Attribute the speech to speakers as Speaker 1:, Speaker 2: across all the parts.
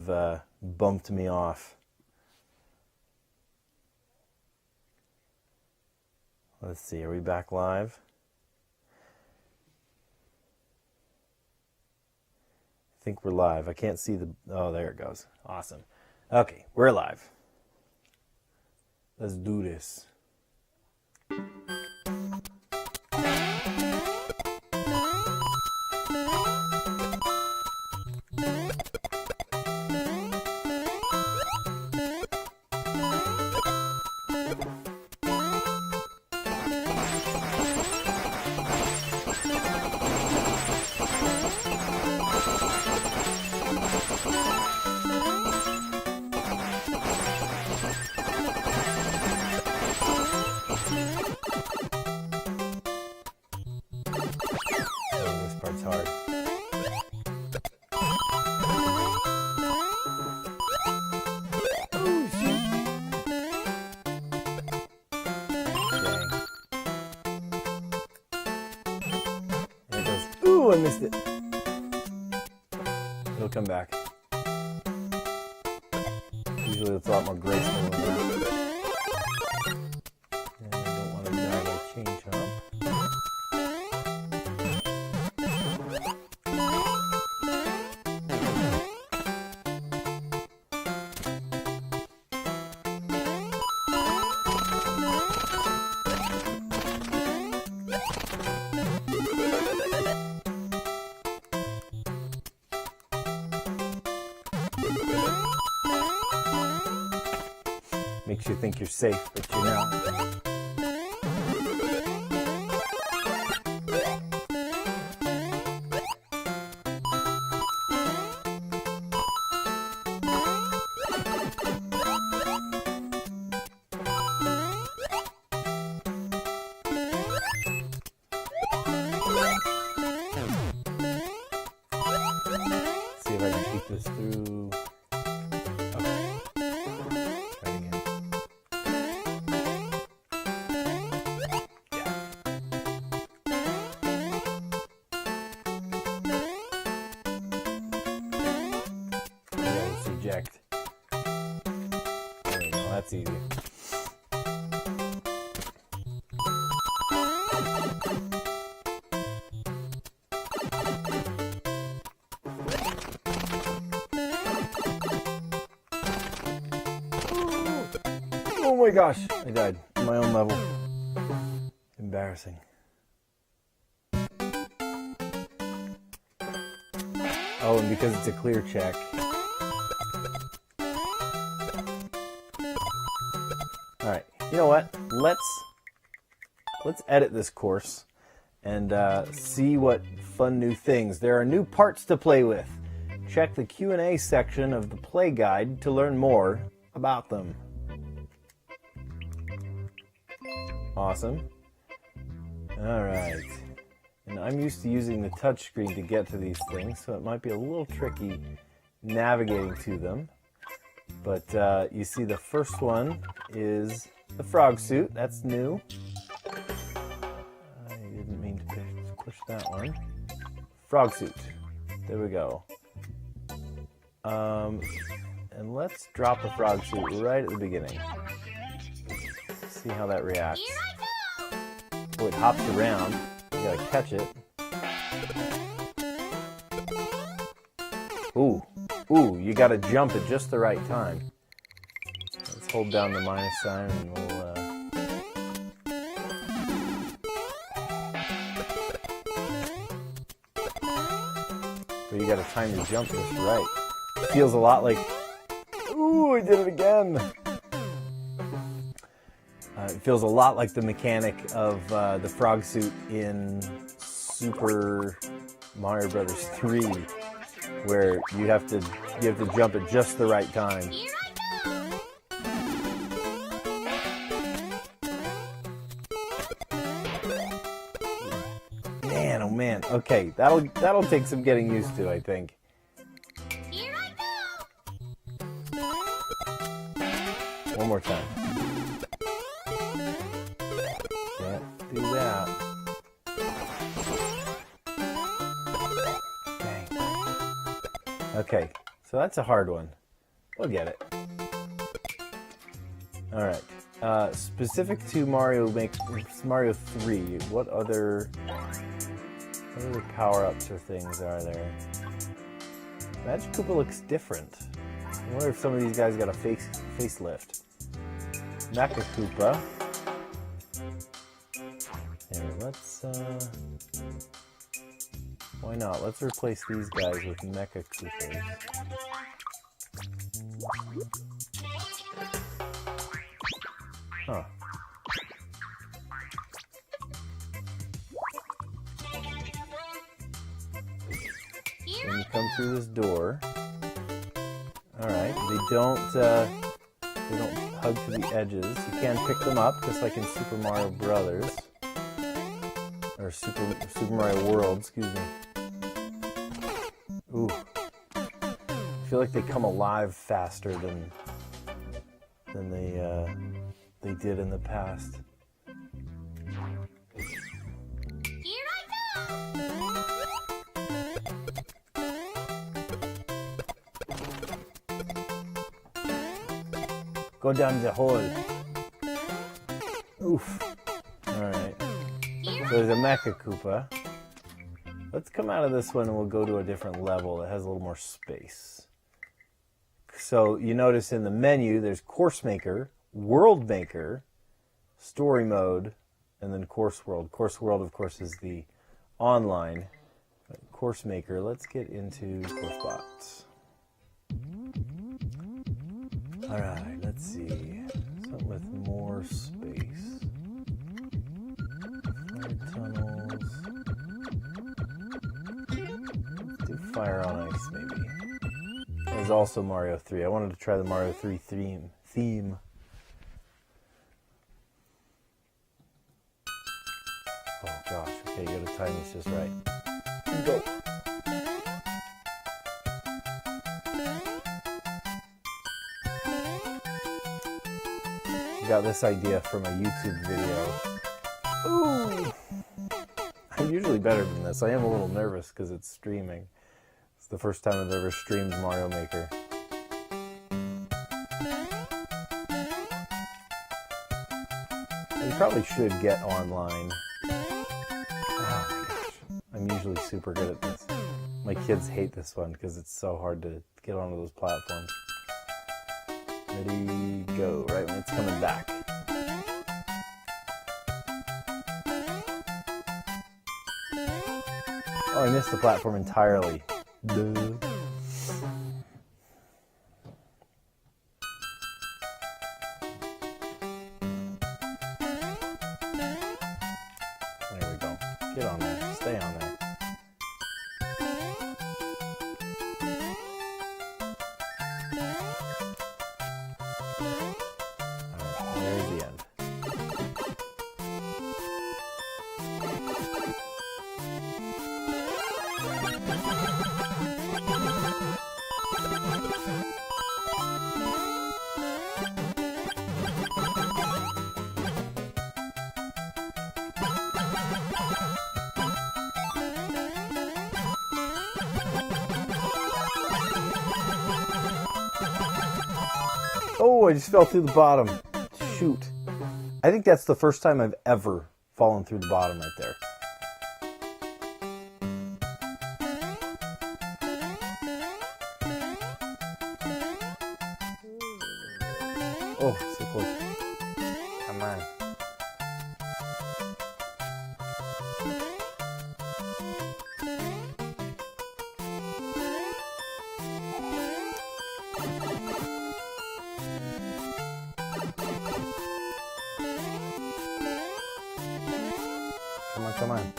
Speaker 1: have bumped me off. Let's see, are we back live? I think we're live. I can't see the... Oh, there it goes. Awesome. Okay, we're live. Let's do this. I missed it. It'll come back. Usually it's a lot more graceful than that. And I don't want to die by change hop. Makes you think you're safe, but you're not. See if I can keep this through. Eject. There you go, that's easy. Oh my gosh, I died on my own level. Embarrassing. Oh, and because it's a clear check. Alright, you know what? Let's edit this course and see what fun new things. There are new parts to play with. Check the Q&A section of the play guide to learn more about them. Awesome. Alright. And I'm used to using the touchscreen to get to these things, so it might be a little tricky navigating to them. But you see the first one is the frog suit. That's new. I didn't mean to push that one. Frog suit. There we go. And let's drop the frog suit right at the beginning. See how that reacts. Oh, it hops around. You gotta catch it. Ooh. Ooh, you gotta jump at just the right time. Let's hold down the minus sign and we'll... But you gotta time your jump just right. It feels a lot like... Ooh, I did it again! It feels a lot like the mechanic of the frog suit in Super Mario Brothers 3, where you have to jump at just the right time. Man, oh man. Okay, that'll take some getting used to, I think.
Speaker 2: Here I go.
Speaker 1: One more time. Can't do that. Dang. Okay, So that's a hard one. We'll get it. All right. Specific to Mario 3, what other power-ups or things are there? Magic Koopa looks different. I wonder if some of these guys got a facelift. Mecha Koopa. Here, let's why not? Let's replace these guys with Mecha Koopas. Huh. When you come through this door, all right, they don't hug to the edges. You can pick them up just like in Super Mario Brothers or Super Mario World. Excuse me. Ooh, I feel like they come alive faster than they did in the past.
Speaker 2: Here I go!
Speaker 1: Go down the hole. Oof. Alright. So there's a Mecha Koopa. Let's come out of this one and we'll go to a different level that has a little more space. So you notice in the menu there's Course Maker, World Maker, Story Mode, and then Course World. Course World, of course, is the online. Course Maker, let's get into WorldBot. Alright, let's see. Something with more space. Fire tunnels. Let's do Fire on Ice, maybe. There's also Mario 3. I wanted to try the Mario 3 theme. Oh gosh, okay, you gotta time this just right. Go! Got this idea from a YouTube video. Ooh! I'm usually better than this. I am a little nervous because it's streaming. It's the first time I've ever streamed Mario Maker. You probably should get online. Oh my gosh. I'm usually super good at this. My kids hate this one because it's so hard to get onto those platforms. Ready, go. Right when it's coming back. Oh, I missed the platform entirely. Duh. There we go. Get on there. Stay on there. There's the end. Oh, I just fell through the bottom. Shoot. I think that's the first time I've ever fallen through the bottom right there. Oh, so close. Come on. Come on, come on.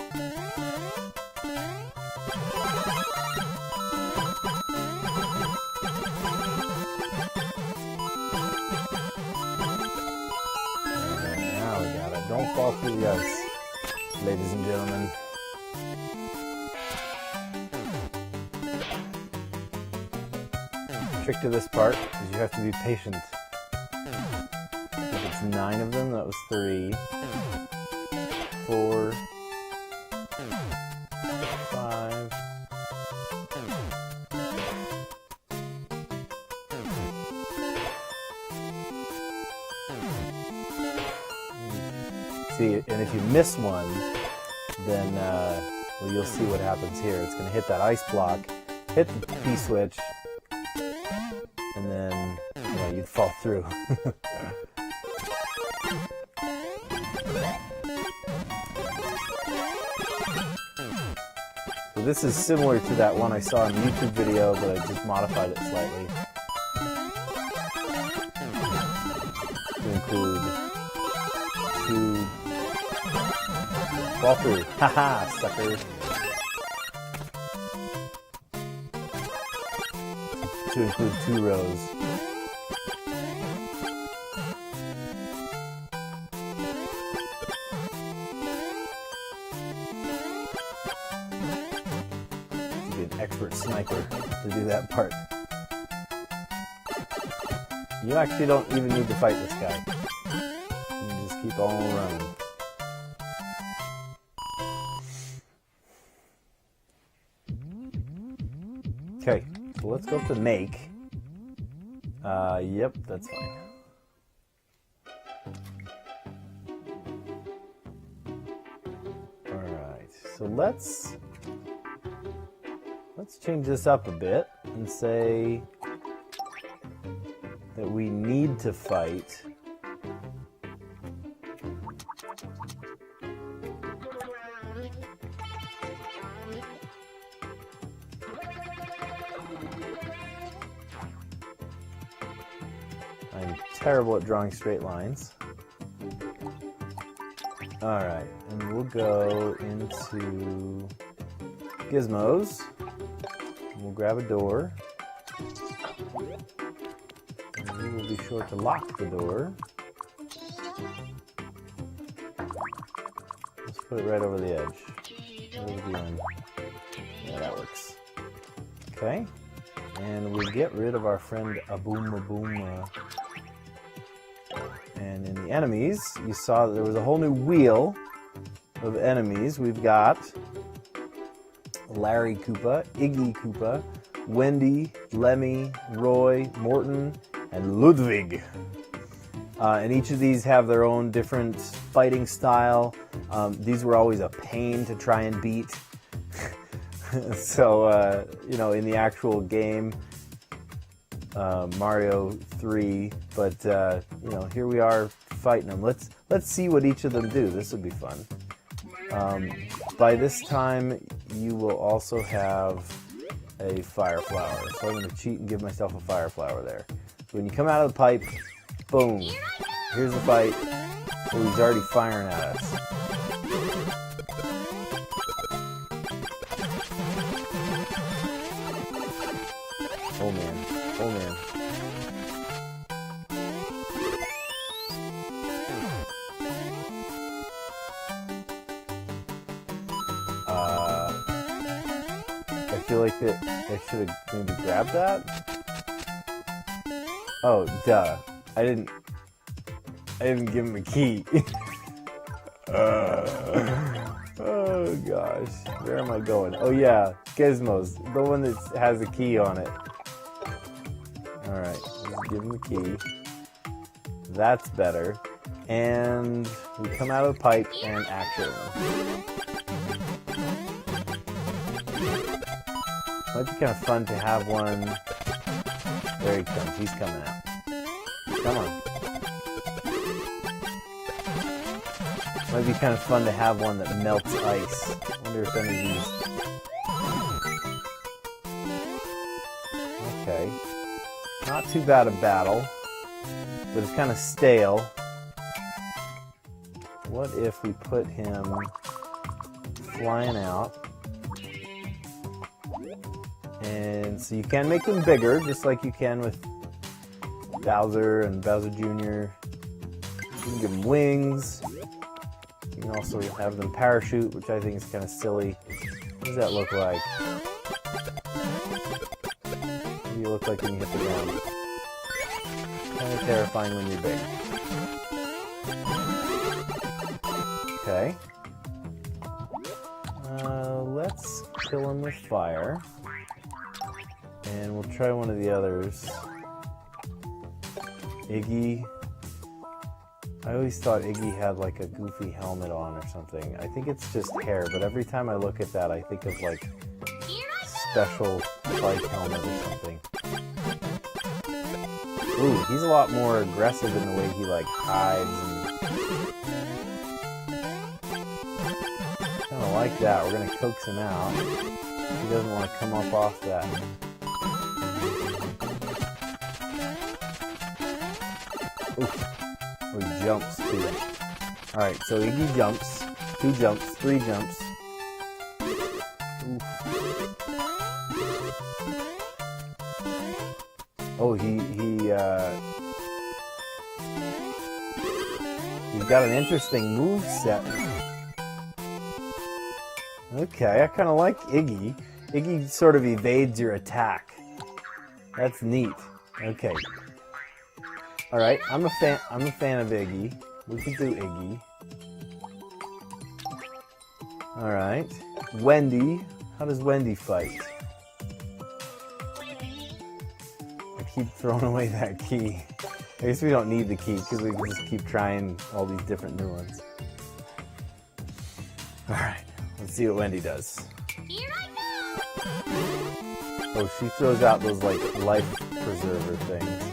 Speaker 1: Now we got it. Don't fall through the ice, ladies and gentlemen. Trick to this part is you have to be patient. I think it's 9 of them. That was 3. 4, 5, See, and if you miss one, then well, you'll see what happens here. It's going to hit that ice block, hit the P-switch, and then you'd fall through. So this is similar to that one I saw in the YouTube video, but I just modified it slightly to include 2 fall through. Haha, suckers. To include 2 rows. To be an expert sniper to do that part. You actually don't even need to fight this guy. You can just keep on running. Okay, so let's go up to make. Yep, that's fine. Alright, so let's change this up a bit and say that we need to fight I'm terrible at drawing straight lines. Alright, and we'll go into gizmos. We'll grab a door. And we will be sure to lock the door. Let's put it right over the edge. Over the end. Yeah, that works. Okay. And we get rid of our friend Abooma. And in the enemies, you saw that there was a whole new wheel of enemies. We've got Larry Koopa, Iggy Koopa, Wendy, Lemmy, Roy, Morton, and Ludwig. And each of these have their own different fighting style. These were always a pain to try and beat. So, in the actual game, Mario 3, but, here we are fighting them. Let's see what each of them do. This will be fun. By this time, you will also have a fire flower. So I'm going to cheat and give myself a fire flower there. So when you come out of the pipe, boom, here's the fight. Oh, he's already firing at us. Oh man, oh man. I feel like that I should have maybe grabbed that. Oh, duh. I didn't give him a key. Oh gosh, where am I going? Oh yeah, Gizmos, the one that has a key on it. Alright, let's give him a key. That's better. And we come out of the pipe and action. Might be kind of fun to have one. There he comes, he's coming out. Come on. Might be kind of fun to have one that melts ice. I wonder if any of these... Okay. Not too bad a battle, but it's kind of stale. What if we put him flying out? And so you can make them bigger, just like you can with Bowser and Bowser Jr. You can give them wings. You can also have them parachute, which I think is kind of silly. What does that look like? What do you look like when you hit the ground? Kind of terrifying when you're big. Okay. Let's kill him with fire. And we'll try one of the others. Iggy. I always thought Iggy had like a goofy helmet on or something. I think it's just hair, but every time I look at that, I think of like special bike helmet or something. Ooh, he's a lot more aggressive in the way he like hides and kind of like that. We're gonna coax him out. He doesn't want to come up off that. Oof. Oh, he jumps too. Alright, so Iggy jumps. 2 jumps, 3 jumps. Oof. Oh, he's got an interesting move set. Okay, I kind of like Iggy. Iggy sort of evades your attack. That's neat. Okay. All right, I'm a fan of Iggy. We can do Iggy. All right, Wendy. How does Wendy fight? I keep throwing away that key. I guess we don't need the key because we can just keep trying all these different new ones. All right, let's see what Wendy does.
Speaker 2: Here I go!
Speaker 1: Oh, she throws out those like life preserver things.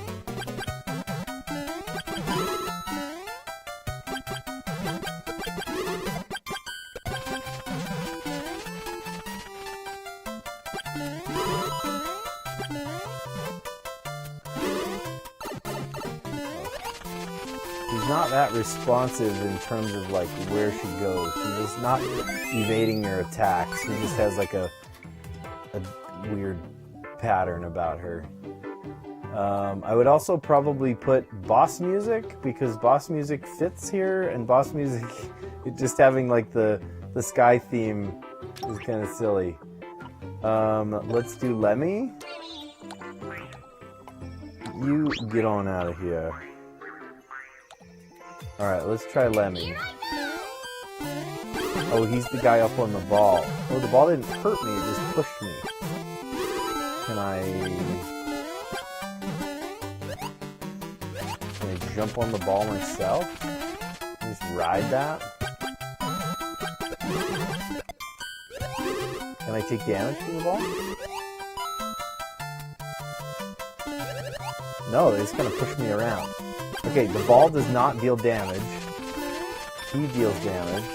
Speaker 1: She's not that responsive in terms of like where she goes. She's not evading your attacks. She just has like a weird pattern about her. I would also probably put boss music because boss music fits here, and boss music, just having like the sky theme is kind of silly. Let's do Lemmy. You get on out of here. Alright, let's try Lemmy. Oh, he's the guy up on the ball. Oh, the ball didn't hurt me, it just pushed me. Can I jump on the ball myself? Just ride that? Can I take damage from the ball? No, it's gonna push me around. Okay, the ball does not deal damage. He deals damage.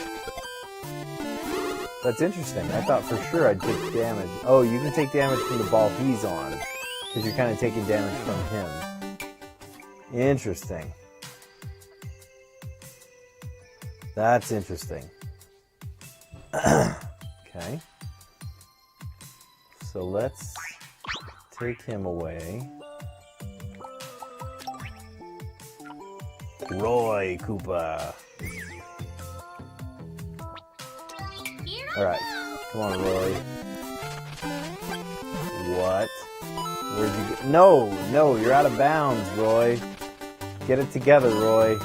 Speaker 1: That's interesting. I thought for sure I'd take damage. Oh, you can take damage from the ball he's on, because you're kind of taking damage from him. Interesting. That's interesting. Okay. So let's take him away. Roy Koopa. Alright, come on, Roy. What? Where'd you get? No, you're out of bounds, Roy. Get it together, Roy.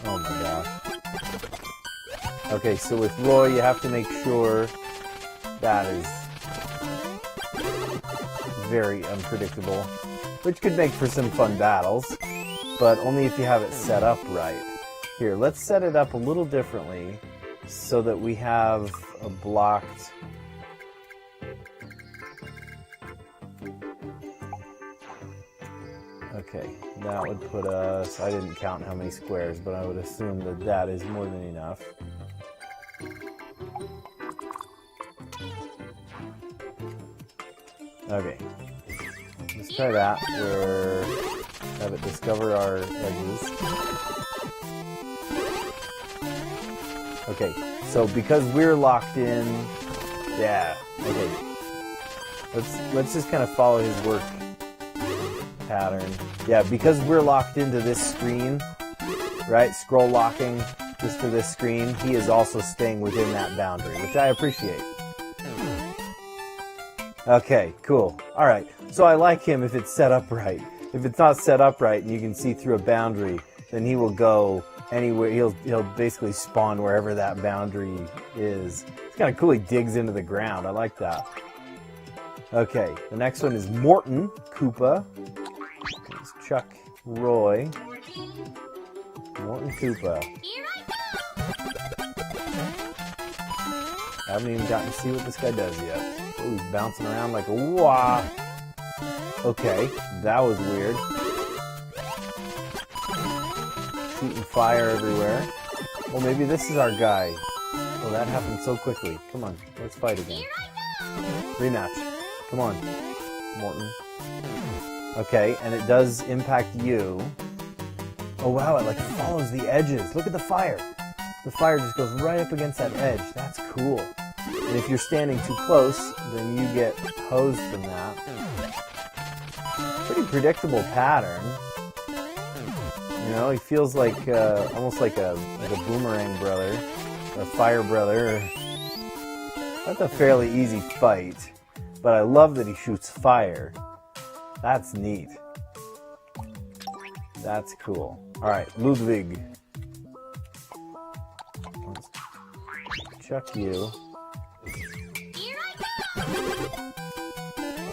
Speaker 1: Oh my gosh. Okay, so with Roy, you have to make sure that is very unpredictable, which could make for some fun battles, but only if you have it set up right. Here, let's set it up a little differently so that we have a blocked... Okay, that would put us... I didn't count how many squares, but I would assume that that is more than enough. Okay, let's try that. Have it discover our edges. Okay, so because we're locked in, yeah. Okay, let's just kind of follow his work pattern. Yeah, because we're locked into this screen, right? Scroll locking just to this screen. He is also staying within that boundary, which I appreciate. Okay, cool. All right, so I like him if it's set up right. If it's not set up right and you can see through a boundary, then he will go anywhere. He'll basically spawn wherever that boundary is. It's kind of cool. He digs into the ground. I like that. Okay, the next one is Morton Koopa. Chuck, Roy, Morton, Koopa.
Speaker 2: Here I go!
Speaker 1: I haven't even gotten to see what this guy does yet. Oh, he's bouncing around like a wah. Okay, that was weird. Shooting fire everywhere. Well, maybe this is our guy. Oh, that happened so quickly. Come on, let's fight again.
Speaker 2: Here I go!
Speaker 1: Rematch. Come on, Morton. Okay, and it does impact you. Oh wow, it like follows the edges. Look at the fire. The fire just goes right up against that edge. That's cool. And if you're standing too close, then you get hosed from that. Pretty predictable pattern. You know, he feels like almost like a boomerang brother, or a fire brother. That's a fairly easy fight, but I love that he shoots fire. That's neat. That's cool. All right, Ludwig. Let's chuck you.
Speaker 2: Here I go!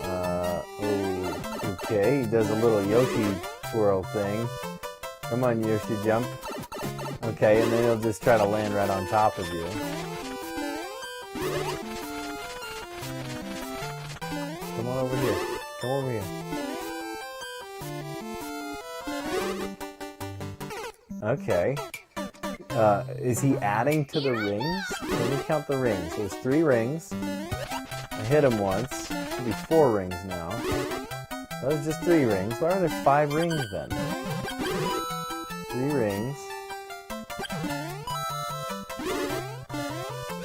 Speaker 1: Oh, okay. He does a little Yoshi twirl thing. Come on, Yoshi, jump. Okay, and then he'll just try to land right on top of you. Come on over here. Come over here. Okay. Is he adding to the rings? Let me count the rings. There's 3 rings. I hit him once. Should be 4 rings now. That was just 3 rings. Why are there 5 rings then? 3 rings.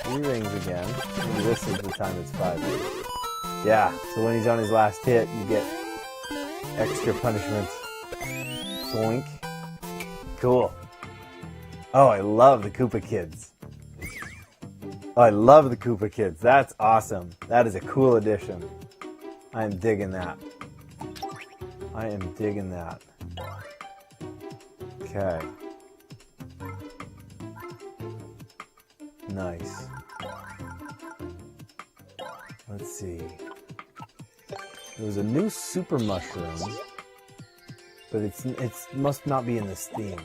Speaker 1: 3 rings again. Maybe this is the time it's 5 rings. Yeah, so when he's on his last hit, you get extra punishment. Boink. Cool. Oh, I love the Koopa Kids. Oh, I love the Koopa Kids. That's awesome. That is a cool addition. I am digging that. I am digging that. Okay. Nice. Let's see. There's a new super mushroom, but it must not be in this theme.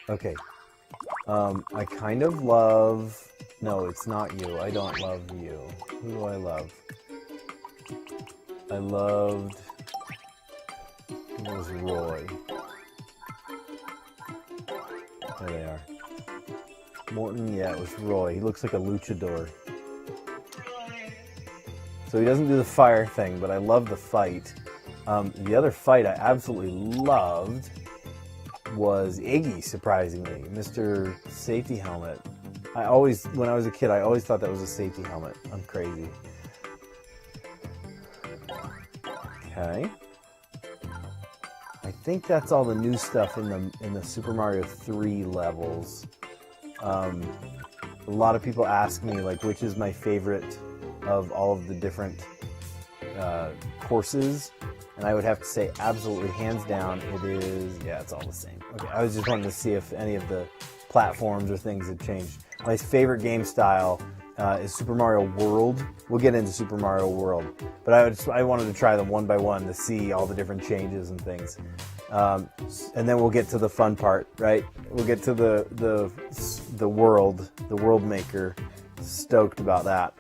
Speaker 1: Okay. I kind of love... No, it's not you. I don't love you. Who do I love? I loved... It was Roy. There they are. Morton, yeah, it was Roy. He looks like a luchador. So he doesn't do the fire thing, but I love the fight. The other fight I absolutely loved was Iggy, surprisingly. Mr. Safety Helmet. When I was a kid, I always thought that was a safety helmet. I'm crazy. Okay. I think that's all the new stuff in the Super Mario 3 levels. A lot of people ask me, like, which is my favorite of all of the different courses, and I would have to say absolutely hands down it is, yeah, it's all the same. Okay, I was just wanting to see if any of the platforms or things had changed. My favorite game style is Super Mario World. We'll get into Super Mario World, but I wanted to try them one by one to see all the different changes and things. And then we'll get to the fun part, right? We'll get to the world maker. Stoked about that.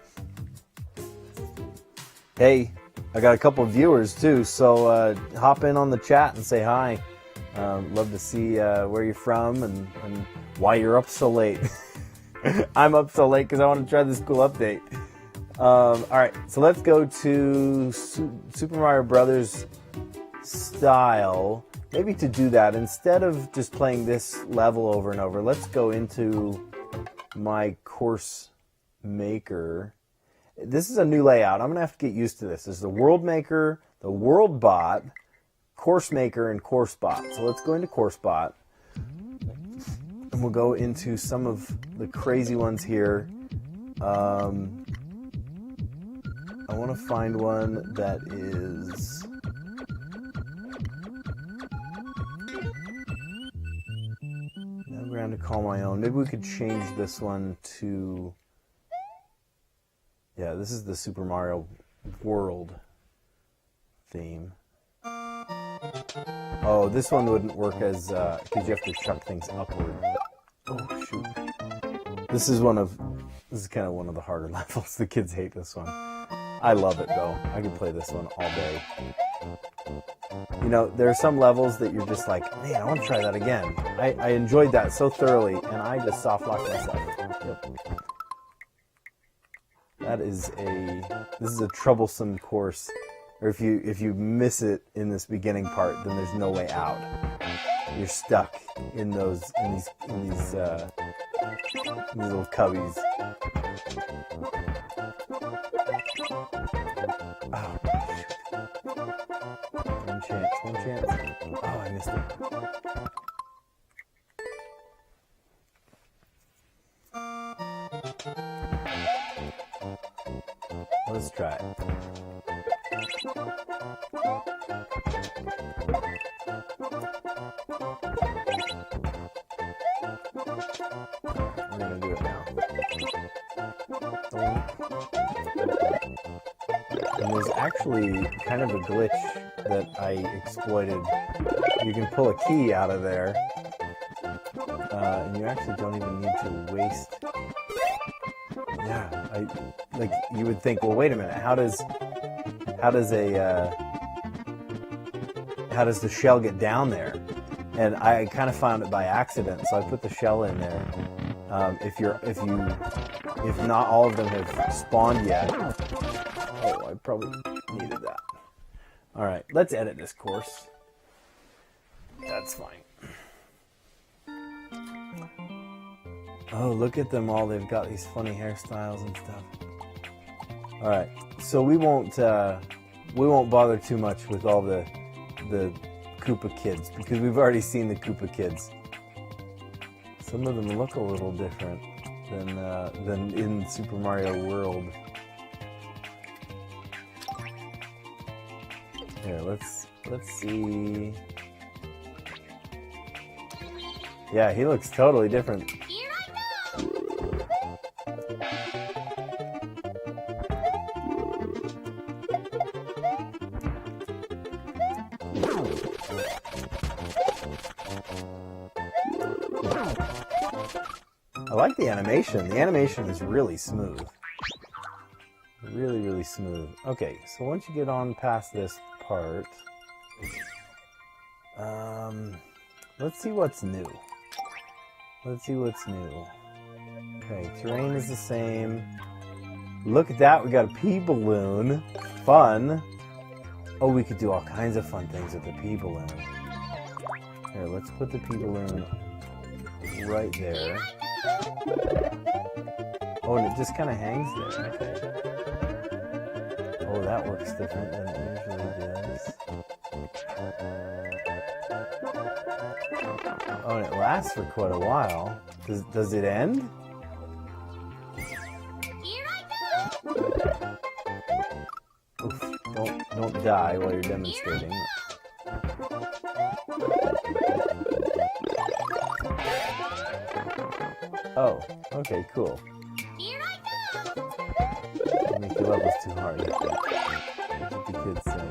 Speaker 1: Hey, I got a couple of viewers too, so hop in on the chat and say hi. Love to see where you're from and why you're up so late. I'm up so late because I want to try this cool update. All right, so let's go to Super Mario Brothers style. Maybe to do that, instead of just playing this level over and over, let's go into my course maker. This is a new layout. I'm going to have to get used to this. This is the World Maker, the WorldBot, Course Maker, and CourseBot. So let's go into CourseBot. And we'll go into some of the crazy ones here. I want to find one that is... No ground to call my own. Maybe we could change this one to... Yeah, this is the Super Mario World theme. Oh, this one wouldn't work as because you have to chuck things upward. Oh shoot! This is kind of one of the harder levels. The kids hate this one. I love it though. I could play this one all day. You know, there are some levels that you're just like, man, I want to try that again. I enjoyed that so thoroughly, and I just soft locked myself. Yep. This is a troublesome course. Or if you miss it in this beginning part, then there's no way out. You're stuck in these little cubbies. Oh, shoot. One chance. Oh, I missed it. Let's try it. We're gonna do it now. And there's actually kind of a glitch that I exploited. You can pull a key out of there, and you actually don't even need to waste. Yeah, you would think, well, wait a minute, how does the shell get down there? And I kind of found it by accident, so I put the shell in there. If not all of them have spawned yet. Oh, I probably needed that. All right, let's edit this course. That's fine. Oh, look at them all. They've got these funny hairstyles and stuff. All right, so we won't bother too much with all the Koopa kids because we've already seen the Koopa kids. Some of them look a little different than in Super Mario World. Here, let's see. Yeah, he looks totally different.
Speaker 2: Here I go!
Speaker 1: I like the animation. The animation is really smooth. Really, really smooth. Okay, so once you get on past this part, let's see what's new. Okay, terrain is the same. Look at that, we got a pea balloon. Fun. Oh, we could do all kinds of fun things with the pea balloon. Here, let's put the pea balloon right there. Oh, and it just kind of hangs there. Okay. Oh, that works different than it usually does. Oh, and it lasts for quite a while. Does it end?
Speaker 2: Here I go!
Speaker 1: Oof, don't die while you're demonstrating. Oh, okay, cool.
Speaker 2: Here I go!
Speaker 1: Don't make your levels too hard. That's what the kids say.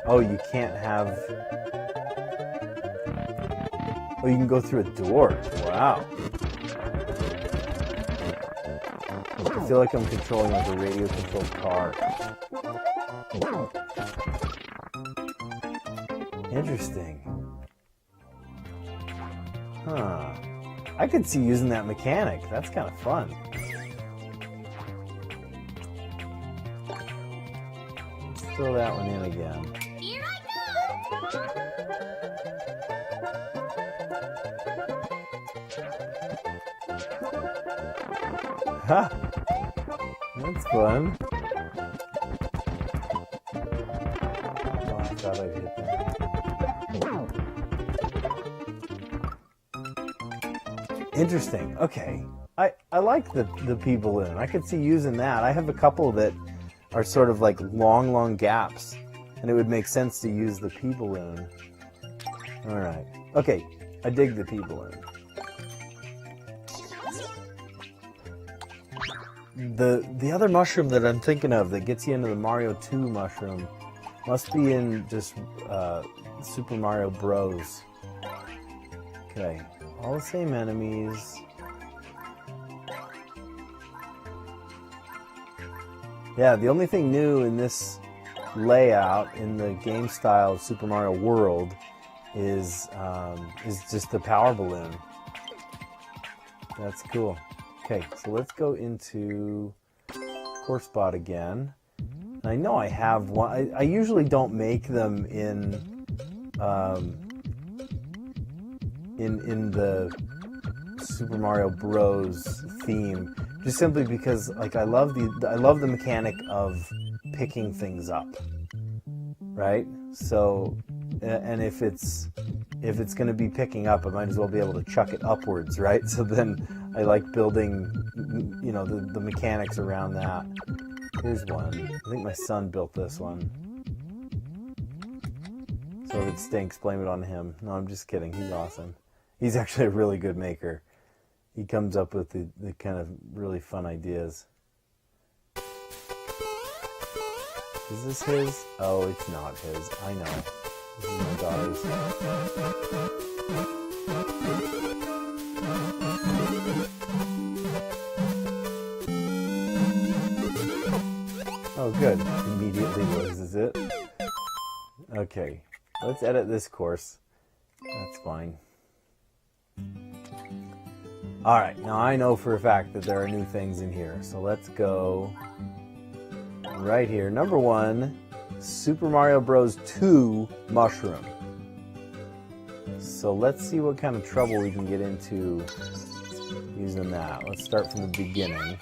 Speaker 1: Oh, you can't have... Oh, you can go through a door. Wow. I feel like I'm controlling like a radio-controlled car. Interesting. Huh. I could see using that mechanic. That's kind of fun. Let's throw that one in again.
Speaker 2: Here I go!
Speaker 1: Ha! That's fun. Oh, I thought I'd hit that. Interesting. Okay. I like the pea balloon. I could see using that. I have a couple that are sort of like long gaps, and it would make sense to use the pea balloon. All right. Okay. I dig the pea balloon. the other mushroom that I'm thinking of that gets you into the Mario 2 mushroom must be in just Super Mario Bros. Okay, all the same enemies. Yeah, the only thing new in this layout in the game style of Super Mario World is just the power balloon. That's cool. Okay, so let's go into WorldBot again. I know I have one. I usually don't make them in the Super Mario Bros. Theme, just simply because like I love the mechanic of picking things up, right? So, and if it's going to be picking up, I might as well be able to chuck it upwards, right? So then I like building, the mechanics around that. Here's one. I think my son built this one. So if it stinks, blame it on him. No, I'm just kidding. He's awesome. He's actually a really good maker. He comes up with the kind of really fun ideas. Is this his? Oh, it's not his. I know. This is my daughter's. Oh, good. Immediately loses it. Okay. Let's edit this course. That's fine. Alright, now I know for a fact that there are new things in here. So let's go right here. Number 1, Super Mario Bros. 2 Mushroom. So let's see what kind of trouble we can get into using that. Let's start from the beginning.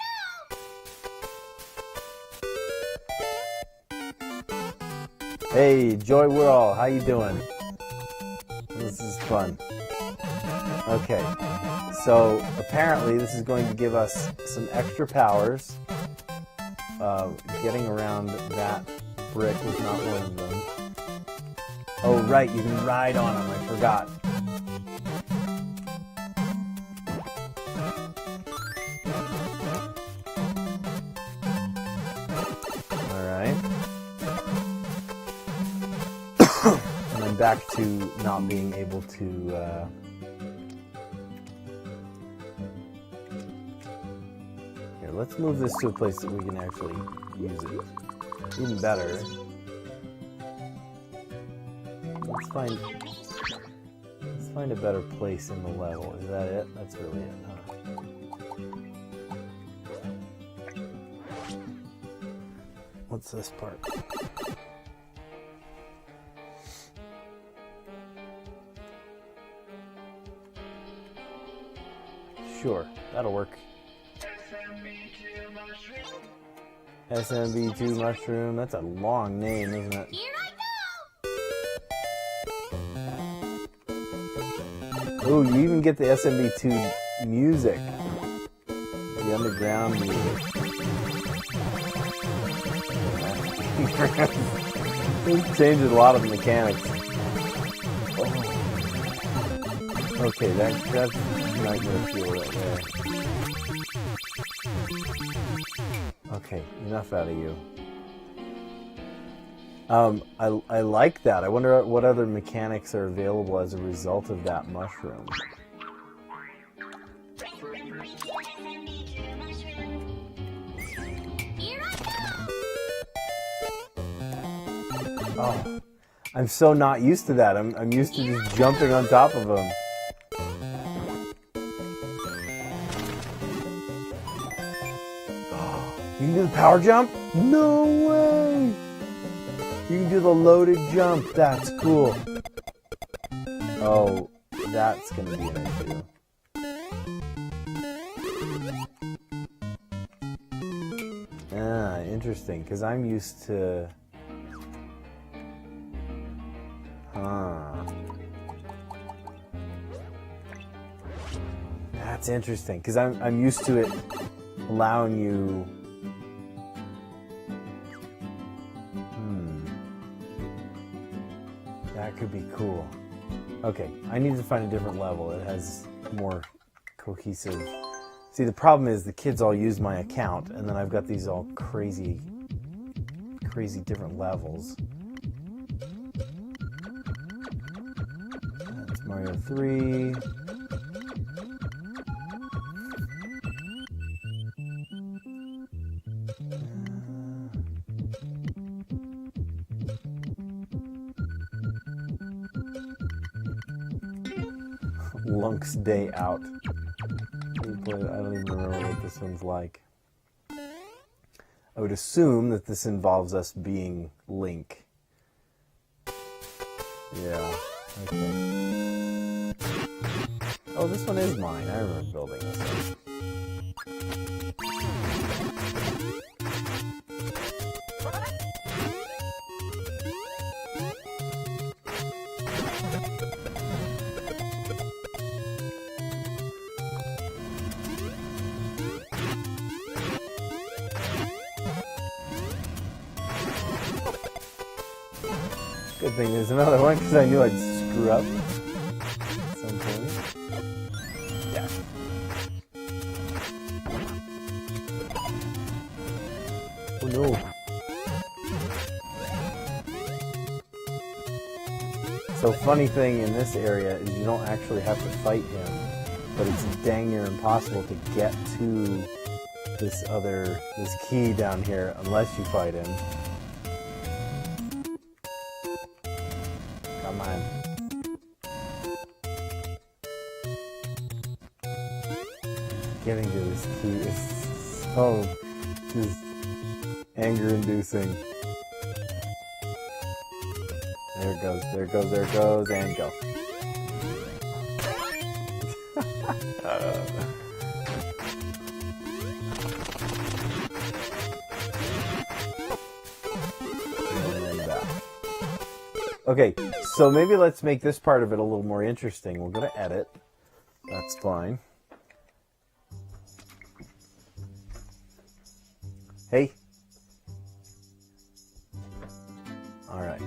Speaker 1: Hey, Joy Woodall, how you doing? This is fun. Okay, so apparently this is going to give us some extra powers. Getting around that brick was not one of them. Oh, right, you can ride on them, I forgot. And then back to not being able to here, let's move this to a place that we can actually use it. Even better. Let's find a better place in the level. Is that it? That's really it, huh? What's this part? Sure, that'll work. SMB2 Mushroom. That's a long name, isn't it?
Speaker 2: Here I go!
Speaker 1: Ooh, you even get the SMB2 music. The underground music. It changes a lot of the mechanics. Oh. Okay, that's nightmare fuel right there. Okay, enough out of you. I like that. I wonder what other mechanics are available as a result of that mushroom. Oh, I'm so not used to that. I'm used to just jumping on top of them. You can do the power jump? No way! You can do the loaded jump. That's cool. Oh, that's going to be an issue. Ah, interesting, because I'm used to... That's interesting, because I'm used to it allowing you... That could be cool. Okay, I need to find a different level that has more cohesive See, the problem is the kids all use my account, and then I've got these all crazy different levels. That's Mario 3. Lunk's Day Out. I don't even remember what this one's like. I would assume that this involves us being Link. Yeah, okay. Oh, this one is mine. I remember building this one. Good thing there's another one, because I knew I'd screw up at some point. Yeah. Oh no. So funny thing in this area is you don't actually have to fight him, but it's dang near impossible to get to this key down here unless you fight him. Come on. Getting to this key is so just anger-inducing. There it goes, there it goes, there it goes, and go. Okay, so maybe let's make this part of it a little more interesting. We'll go to Edit. That's fine. Hey. All right.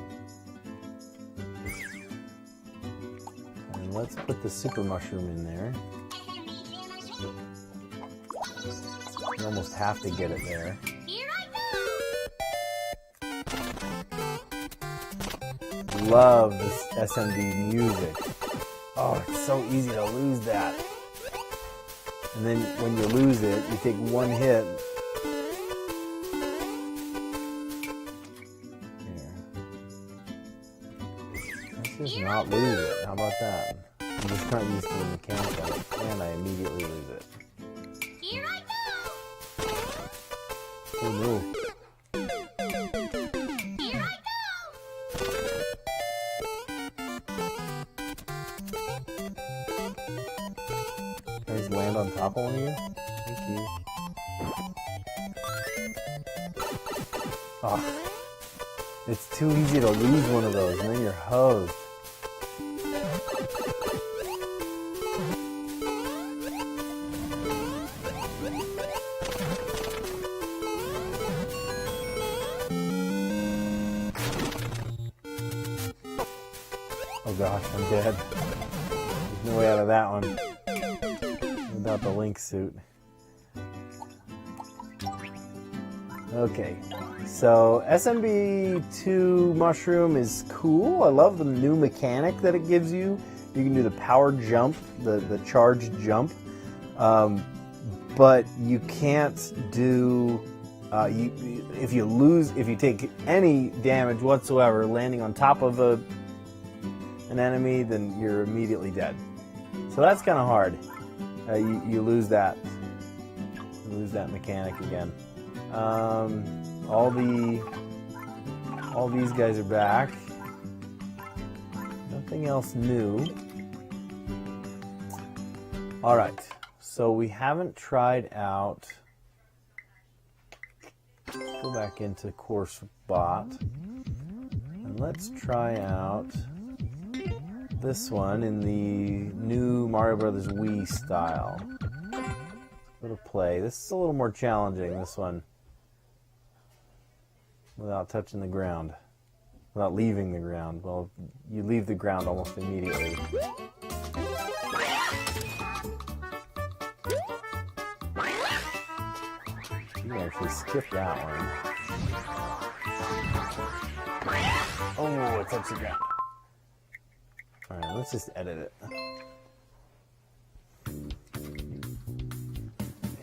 Speaker 1: And let's put the super mushroom in there. You almost have to get it there.
Speaker 2: Here I
Speaker 1: Love this SMD music. Oh, it's so easy to lose that. And then when you lose it, you take one hit. Here. Let's just not lose it. How about that? I'm just not used to the mechanic of it, and I immediately lose it.
Speaker 2: go! Here I go!
Speaker 1: Oh no.
Speaker 2: Here I go!
Speaker 1: Can I just land on top of one of you? Thank you. Oh, it's too easy to lose one of those, and then you're hosed. Oh gosh, I'm dead. There's no way out of that one. Without the Link suit. Okay, so SMB2 Mushroom is cool. I love the new mechanic that it gives you. You can do the power jump, the charge jump, but you can't do. If you take any damage whatsoever landing on top of an enemy, then you're immediately dead. So that's kind of hard. You lose that. You lose that mechanic again. All these guys are back. Nothing else new. All right. So we haven't tried out. Let's go back into WorldBot and let's try out this one in the new Mario Brothers Wii style. Go to play. This is a little more challenging, this one. Without touching the ground. Without leaving the ground. Well, you leave the ground almost immediately. You can actually skip that one. Oh, it touched the ground. Alright, let's just edit it.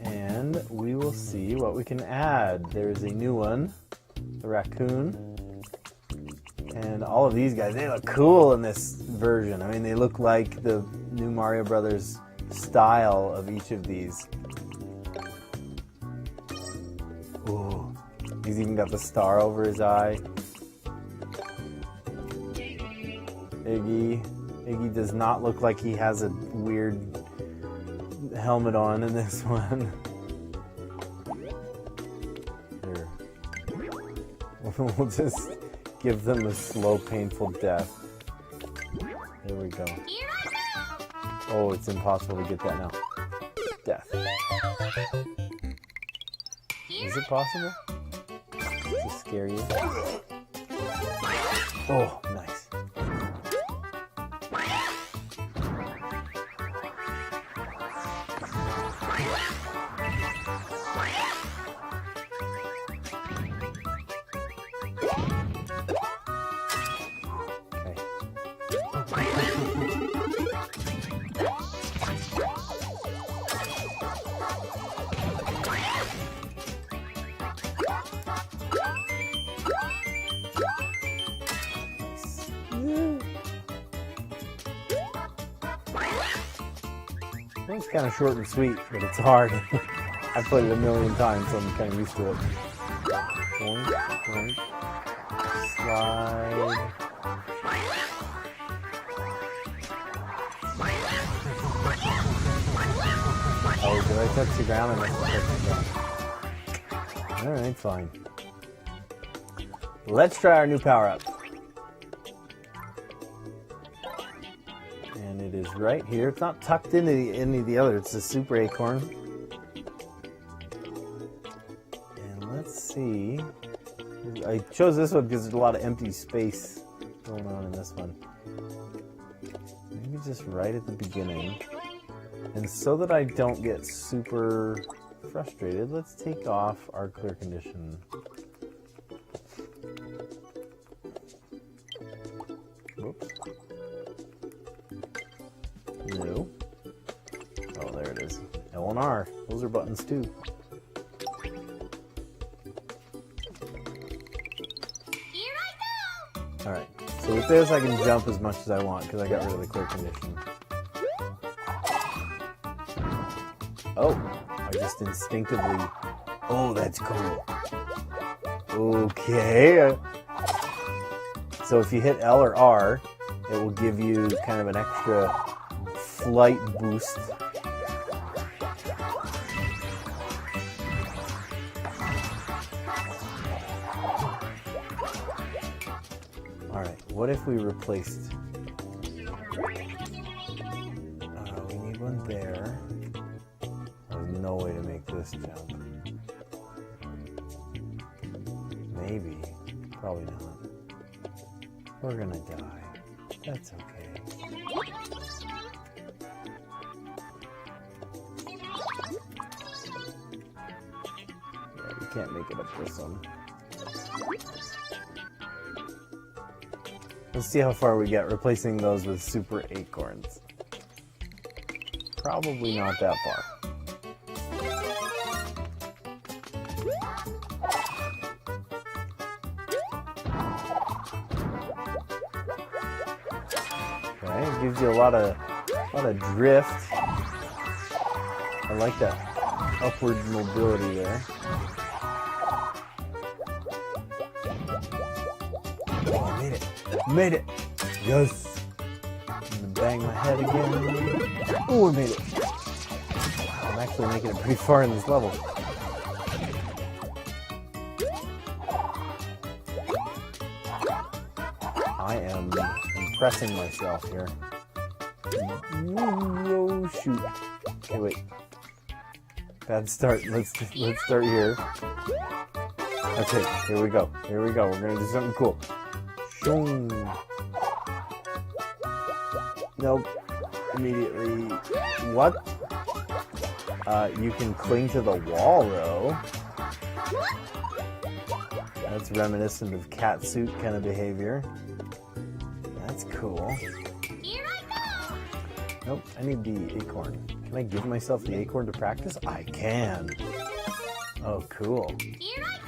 Speaker 1: And we will see what we can add. There's a new one, the raccoon. And all of these guys, they look cool in this version. I mean, they look like the new Mario Brothers style of each of these. Ooh, he's even got the star over his eye. Iggy does not look like he has a weird helmet on in this one. Here. We'll just give them a slow, painful death. There we go. Oh, it's impossible to get that now. Death. Is it possible? To scare you? Oh, nice. It's kind of short and sweet, but it's hard. I've played it a million times, so I'm kind of used to it. Boink, boink. Slide. Oh, did I touch the ground? I must have touched the ground. Alright, fine. Let's try our new power-up. And it is right here. It's not tucked into any of the other. It's a super acorn. And let's see. I chose this one because there's a lot of empty space going on in this one. Maybe just right at the beginning. And so that I don't get super frustrated, let's take off our clear condition. Whoops. No. Oh, there it is. L and R. Those are buttons too.
Speaker 2: Here I go!
Speaker 1: Alright. So with this I can jump as much as I want because I got rid of the clear condition. Oh, I just instinctively... Oh, that's cool. Okay. So if you hit L or R, it will give you kind of an extra flight boost. Alright, what if we replaced... we need one there. There's no way to make this jump. Maybe. Probably not. We're gonna die. That's okay. Yeah, we can't make it up this one. Let's see how far we get replacing those with super acorns. Probably not that far. Okay, it gives you a lot of drift. I like that upward mobility there. Oh, I made it! Made it! Yes! I'm gonna bang my head again. Oh, I made it! Wow, I'm actually making it pretty far in this level. I am impressing myself here. Oh, shoot. Okay, wait. Bad start. Let's start here. Okay, here we go. Here we go. We're gonna do something cool. Shoom. Nope. Immediately. What? You can cling to the wall, though. That's reminiscent of cat suit kind of behavior. That's cool.
Speaker 2: Here I go.
Speaker 1: Nope, I need the acorn. Can I give myself the acorn to practice? I can. Oh, cool.
Speaker 2: Here I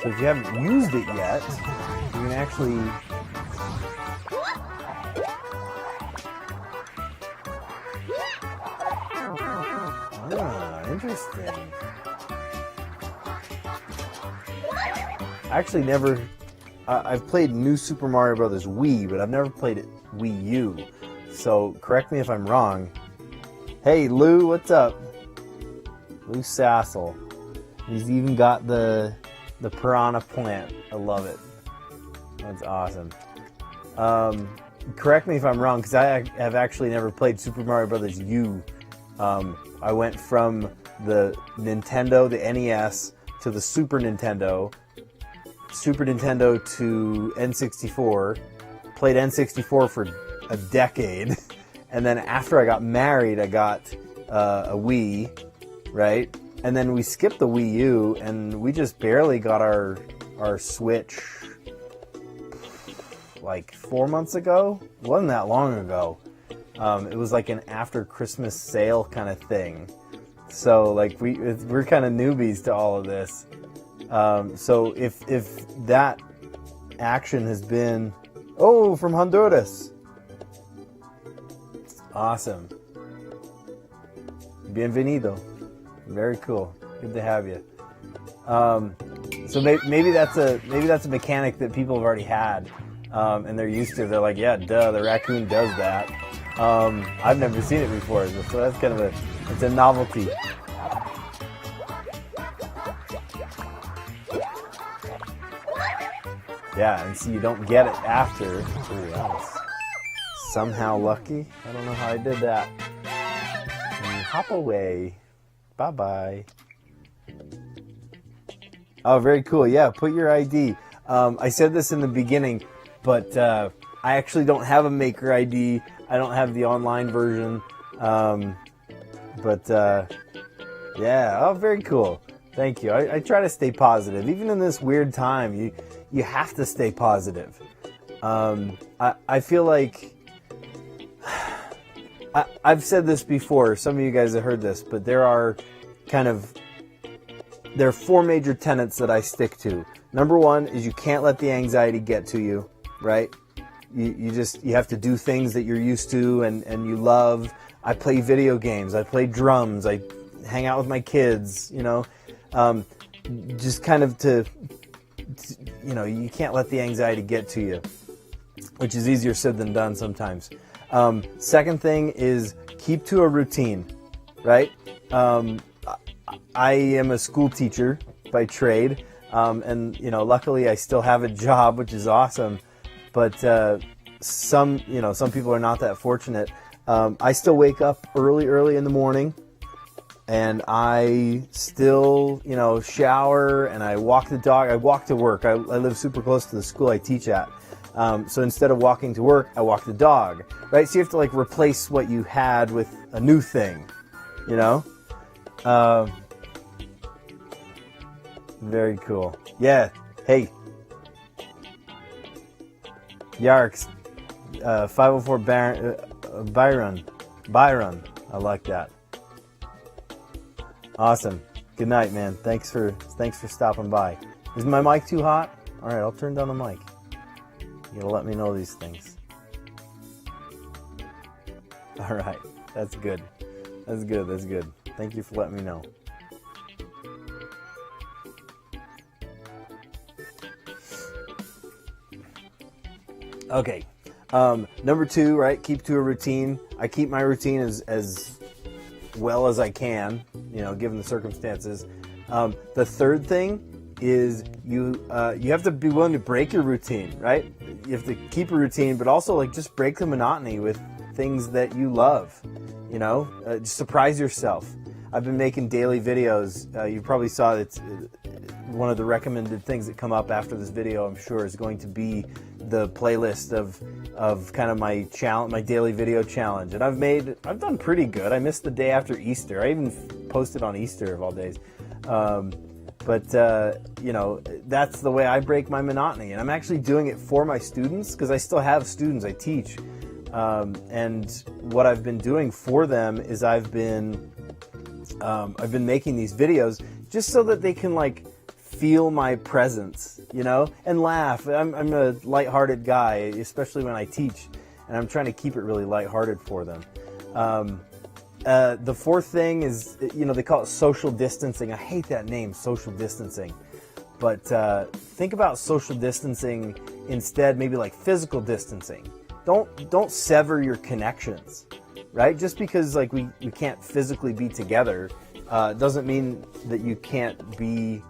Speaker 1: So if you haven't used it yet, you can actually... Ah, interesting. I actually never... I've played New Super Mario Bros. Wii, but I've never played it Wii U. So correct me if I'm wrong. Hey, Lou, what's up? Lou Sassel. He's even got the piranha plant. I love it. That's awesome. Correct me if I'm wrong, because I have actually never played Super Mario Bros. U. I went from the Nintendo, the NES, to the Super Nintendo to N64, played N64 for a decade, and then after I got married, I got a Wii, right? And then we skipped the Wii U, and we just barely got our Switch like 4 months ago. It wasn't that long ago. It was like an after Christmas sale kind of thing. So like we're kind of newbies to all of this. So if that action has been, oh, from Honduras. Awesome. Bienvenido. Very cool. Good to have you. So maybe that's a mechanic that people have already had, and they're used to. They're like, yeah, duh, the raccoon does that. I've never seen it before, so that's kind of it's a novelty. Yeah, and see, you don't get it after. Ooh, that was somehow lucky. I don't know how I did that. And hop away. Bye-bye. Oh, very cool. Yeah, put your ID. I said this in the beginning, but I actually don't have a Maker ID. I don't have the online version. Yeah, oh, very cool. Thank you. I try to stay positive. Even in this weird time, you have to stay positive. I feel like... I've said this before. Some of you guys have heard this, but there are 4 major tenets that I stick to. Number 1 is you can't let the anxiety get to you, right? You have to do things that you're used to and you love. I play video games. I play drums. I hang out with my kids, just kind of to you can't let the anxiety get to you, which is easier said than done sometimes. Second thing is keep to a routine, right? I am a school teacher by trade, and luckily I still have a job, which is awesome. But some people are not that fortunate. I still wake up early in the morning, and I still shower and I walk the dog. I walk to work. I live super close to the school I teach at. So instead of walking to work, I walk the dog, right? So you have to replace what you had with a new thing, Very cool. Yeah. Hey. Yarks. 504 Byron. I like that. Awesome. Good night, man. Thanks for stopping by. Is my mic too hot? All right, I'll turn down the mic. You gotta let me know these things. All right, that's good. That's good. Thank you for letting me know. Okay, number 2, right? Keep to a routine. I keep my routine as well as I can, given the circumstances. The third thing is you have to be willing to break your routine, right? You have to keep a routine, but also just break the monotony with things that you love. Just surprise yourself. I've been making daily videos. You probably saw it's one of the recommended things that come up after this video, I'm sure, is going to be the playlist of kind of my challenge, my daily video challenge. And I've done pretty good. I missed the day after Easter. I even post it on Easter of all days. You know, that's the way I break my monotony. And I'm actually doing it for my students because I still have students I teach. And what I've been doing for them is I've been making these videos just so that they can like feel my presence, you know, and laugh. I'm a lighthearted guy, especially when I teach, and I'm trying to keep it really lighthearted for them. The fourth thing is, you know, they call it social distancing. I hate that name, social distancing. But think about social distancing instead, maybe like physical distancing. Don't sever your connections, right? Just because like we can't physically be together doesn't mean that you can't be,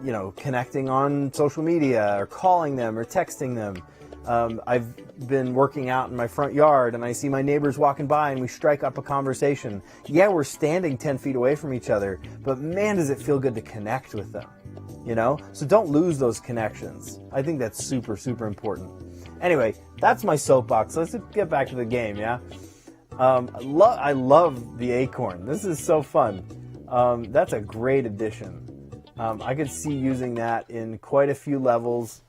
Speaker 1: you know, connecting on social media or calling them or texting them. I've been working out in my front yard and I see my neighbors walking by and we strike up a conversation. Yeah, we're standing 10 feet away from each other, but man, does it feel good to connect with them, you know? So don't lose those connections. I think that's super, super important. Anyway, that's my soapbox. Let's get back to the game, yeah? I love the acorn. This is so fun. That's a great addition. I could see using that in quite a few levels.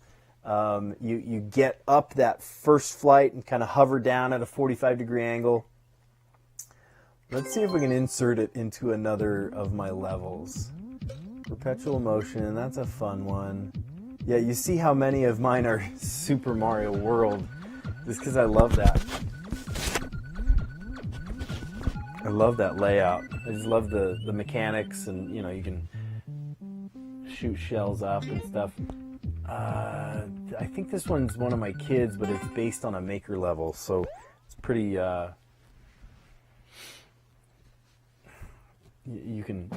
Speaker 1: You get up that first flight and kind of hover down at a 45-degree angle. Let's see if we can insert it into another of my levels. Perpetual motion, that's a fun one. Yeah, you see how many of mine are Super Mario World, just because I love that. I love that layout. I just love the mechanics, and you know, you can shoot shells up and stuff. I think this one's one of my kids, but it's based on a maker level, so it's pretty. You can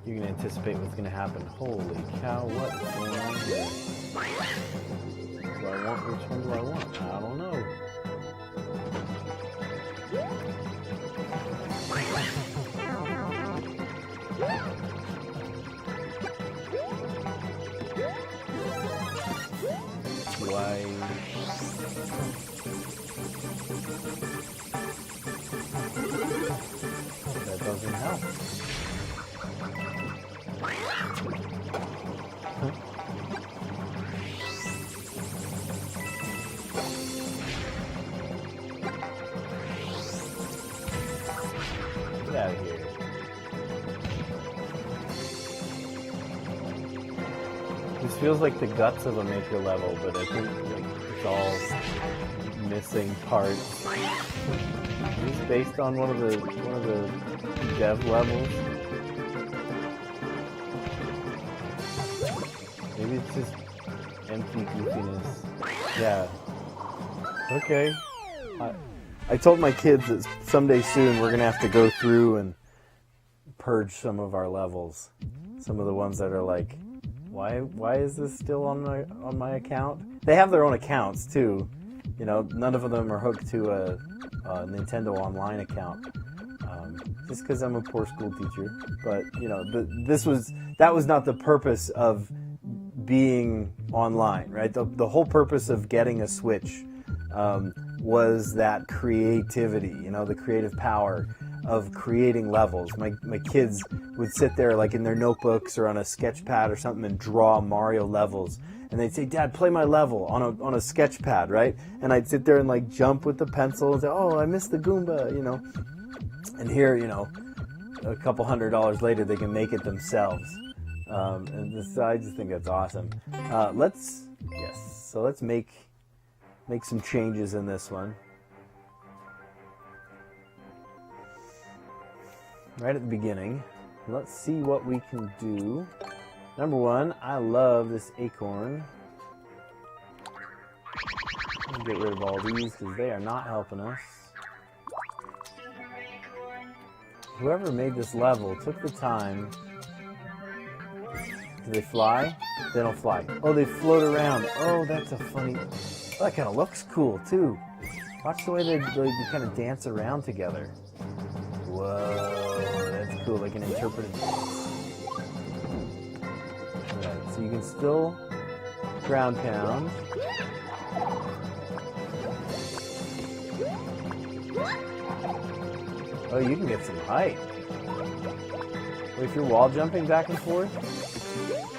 Speaker 1: anticipate what's going to happen. Holy cow! What is going on here? Do I want? Which one do I want? I don't know. That doesn't help. Get out of here. This feels like the guts of a maker level, but I think like it's all missing parts. Is this based on one of the dev levels? Maybe it's just empty goofiness. Yeah. Okay. I told my kids that someday soon we're gonna have to go through and purge some of our levels. Some of the ones that are like, why is this still on my account? They have their own accounts too. You know, none of them are hooked to a Nintendo Online account. Just because I'm a poor school teacher, but you know, that was not the purpose of being online, right? The whole purpose of getting a Switch was that creativity, you know, the creative power of creating levels. My kids would sit there like in their notebooks or on a sketch pad or something and draw Mario levels. And they'd say, "Dad, play my level on a sketch pad," right? And I'd sit there and like jump with the pencil and say, "Oh, I missed the Goomba," you know. And here, you know, a couple $100 later, they can make it themselves. I just think that's awesome. So let's make some changes in this one. Right at the beginning, let's see what we can do. Number one, I love this acorn. I'll get rid of all these because they are not helping us. Whoever made this level took the time. Do they fly? They don't fly. Oh, they float around. Oh, that's a funny... Oh, that kind of looks cool, too. Watch the way they kind of dance around together. Whoa, that's cool, like an interpretive dance. Alright, so you can still ground pound. Oh, you can get some height. Wait, if you're wall jumping back and forth?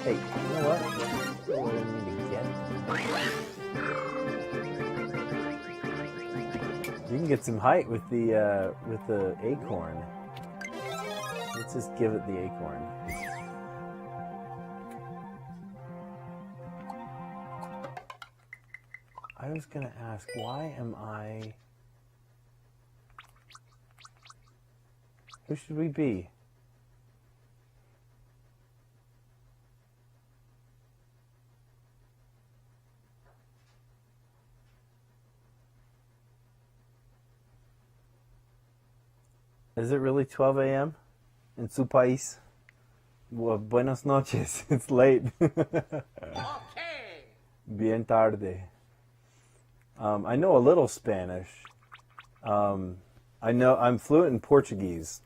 Speaker 1: Hey, you know what? Oh, I didn't mean to get it. You can get some height with the acorn. Let's just give it the acorn. I was gonna ask, why am I... Who should we be? Is it really 12 a.m. in su país? Well, buenas noches. It's late.
Speaker 3: Okay.
Speaker 1: Bien tarde. I know a little Spanish. I'm fluent in Portuguese.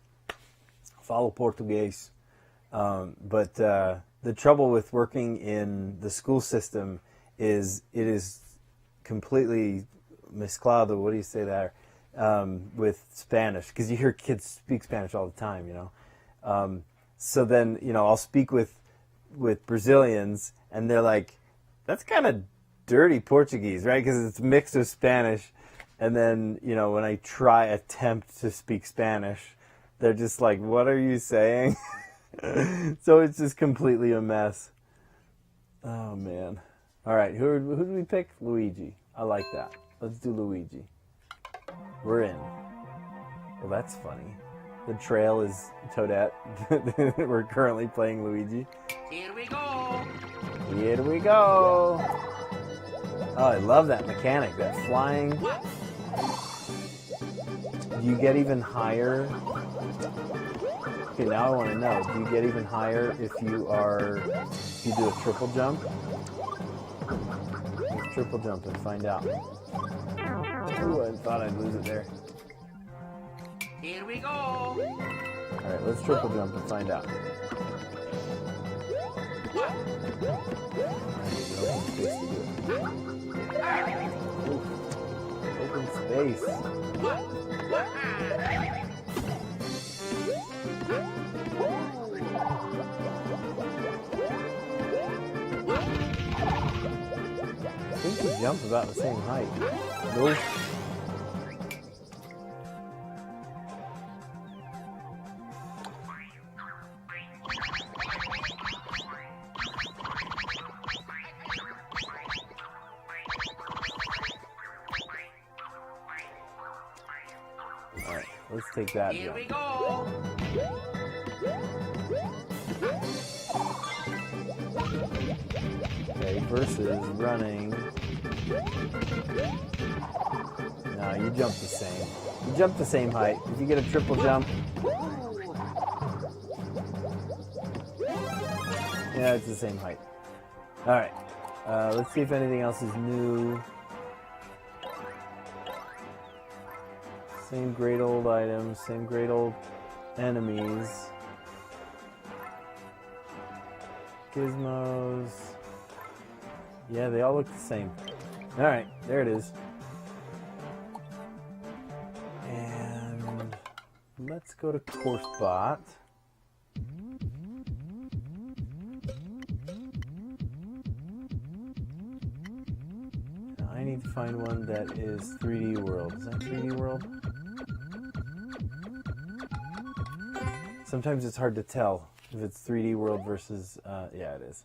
Speaker 1: Falo português. But the trouble with working in the school system is it is completely mezclado. What do you say there? With Spanish, because you hear kids speak Spanish all the time, you know. So then, you know, I'll speak with Brazilians, and they're like, "That's kind of dirty Portuguese, right?" Because it's mixed with Spanish. And then, you know, when I attempt to speak Spanish, they're just like, "What are you saying?" So it's just completely a mess. Oh man! All right, who do we pick? Luigi. I like that. Let's do Luigi. We're in. Well, that's funny. The trail is Toadette. We're currently playing Luigi.
Speaker 3: Here we go.
Speaker 1: Here we go. Oh, I love that mechanic, that flying. Do you get even higher? Okay, now I want to know. Do you get even higher if you do a triple jump? Let's triple jump and find out. Ooh, I thought I'd lose it there.
Speaker 3: Here we go.
Speaker 1: Alright, let's triple jump and find out. Open space. I think we jump about the same height. Nope. Alright, let's take that
Speaker 3: Here
Speaker 1: jump.
Speaker 3: we go.
Speaker 1: Okay, versus running. No, you jump the same. You jump the same height. If you get a triple jump. Yeah, it's the same height. Alright. Let's see if anything else is new. Same great old items, same great old enemies. Gizmos. Yeah, they all look the same. Alright, there it is. And let's go to WorldBot. Now I need to find one that is 3D World. Is that 3D World? Sometimes it's hard to tell if it's 3D World versus, yeah, it is.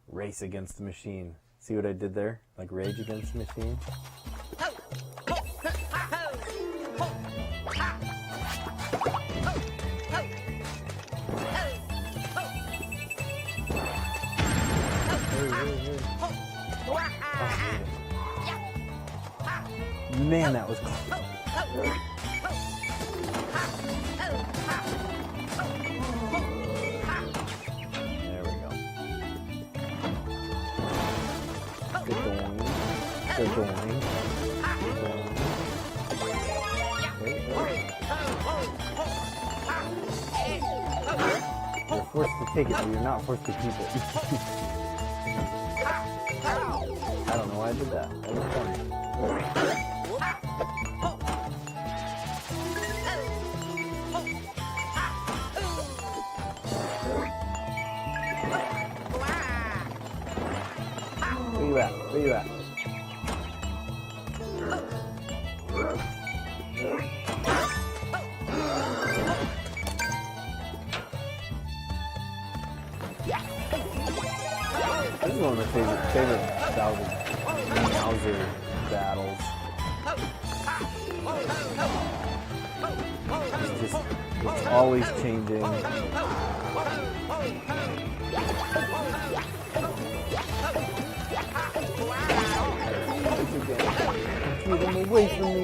Speaker 1: Race against the machine. See what I did there? Like rage against the machine? Man, that was close. There we go. Good going. You're forced to take it, but you're not forced to keep it. I don't know why I did that. That was funny. Look at that. This is one of my favorite Bowser battles. It's always changing. Keep them away from me.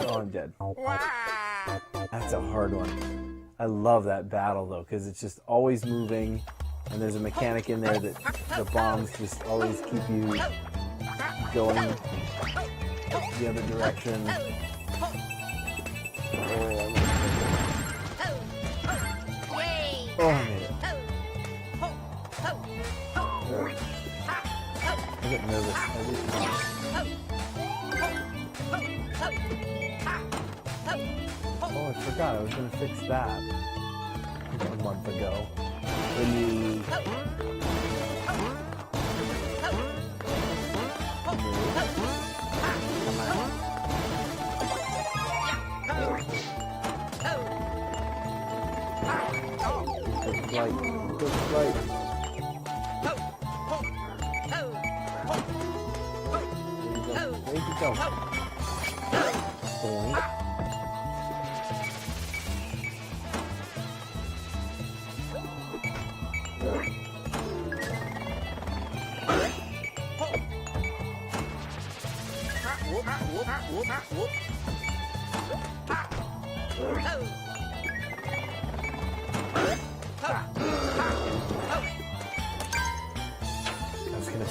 Speaker 1: Oh, I'm dead. That's a hard one. I love that battle though, because it's just always moving, and there's a mechanic in there that the bombs just always keep you going the other direction. Oh, I made it. I get nervous every time. Oh, I forgot I was going to fix that a month ago. When you Good flight. There you go. Boing.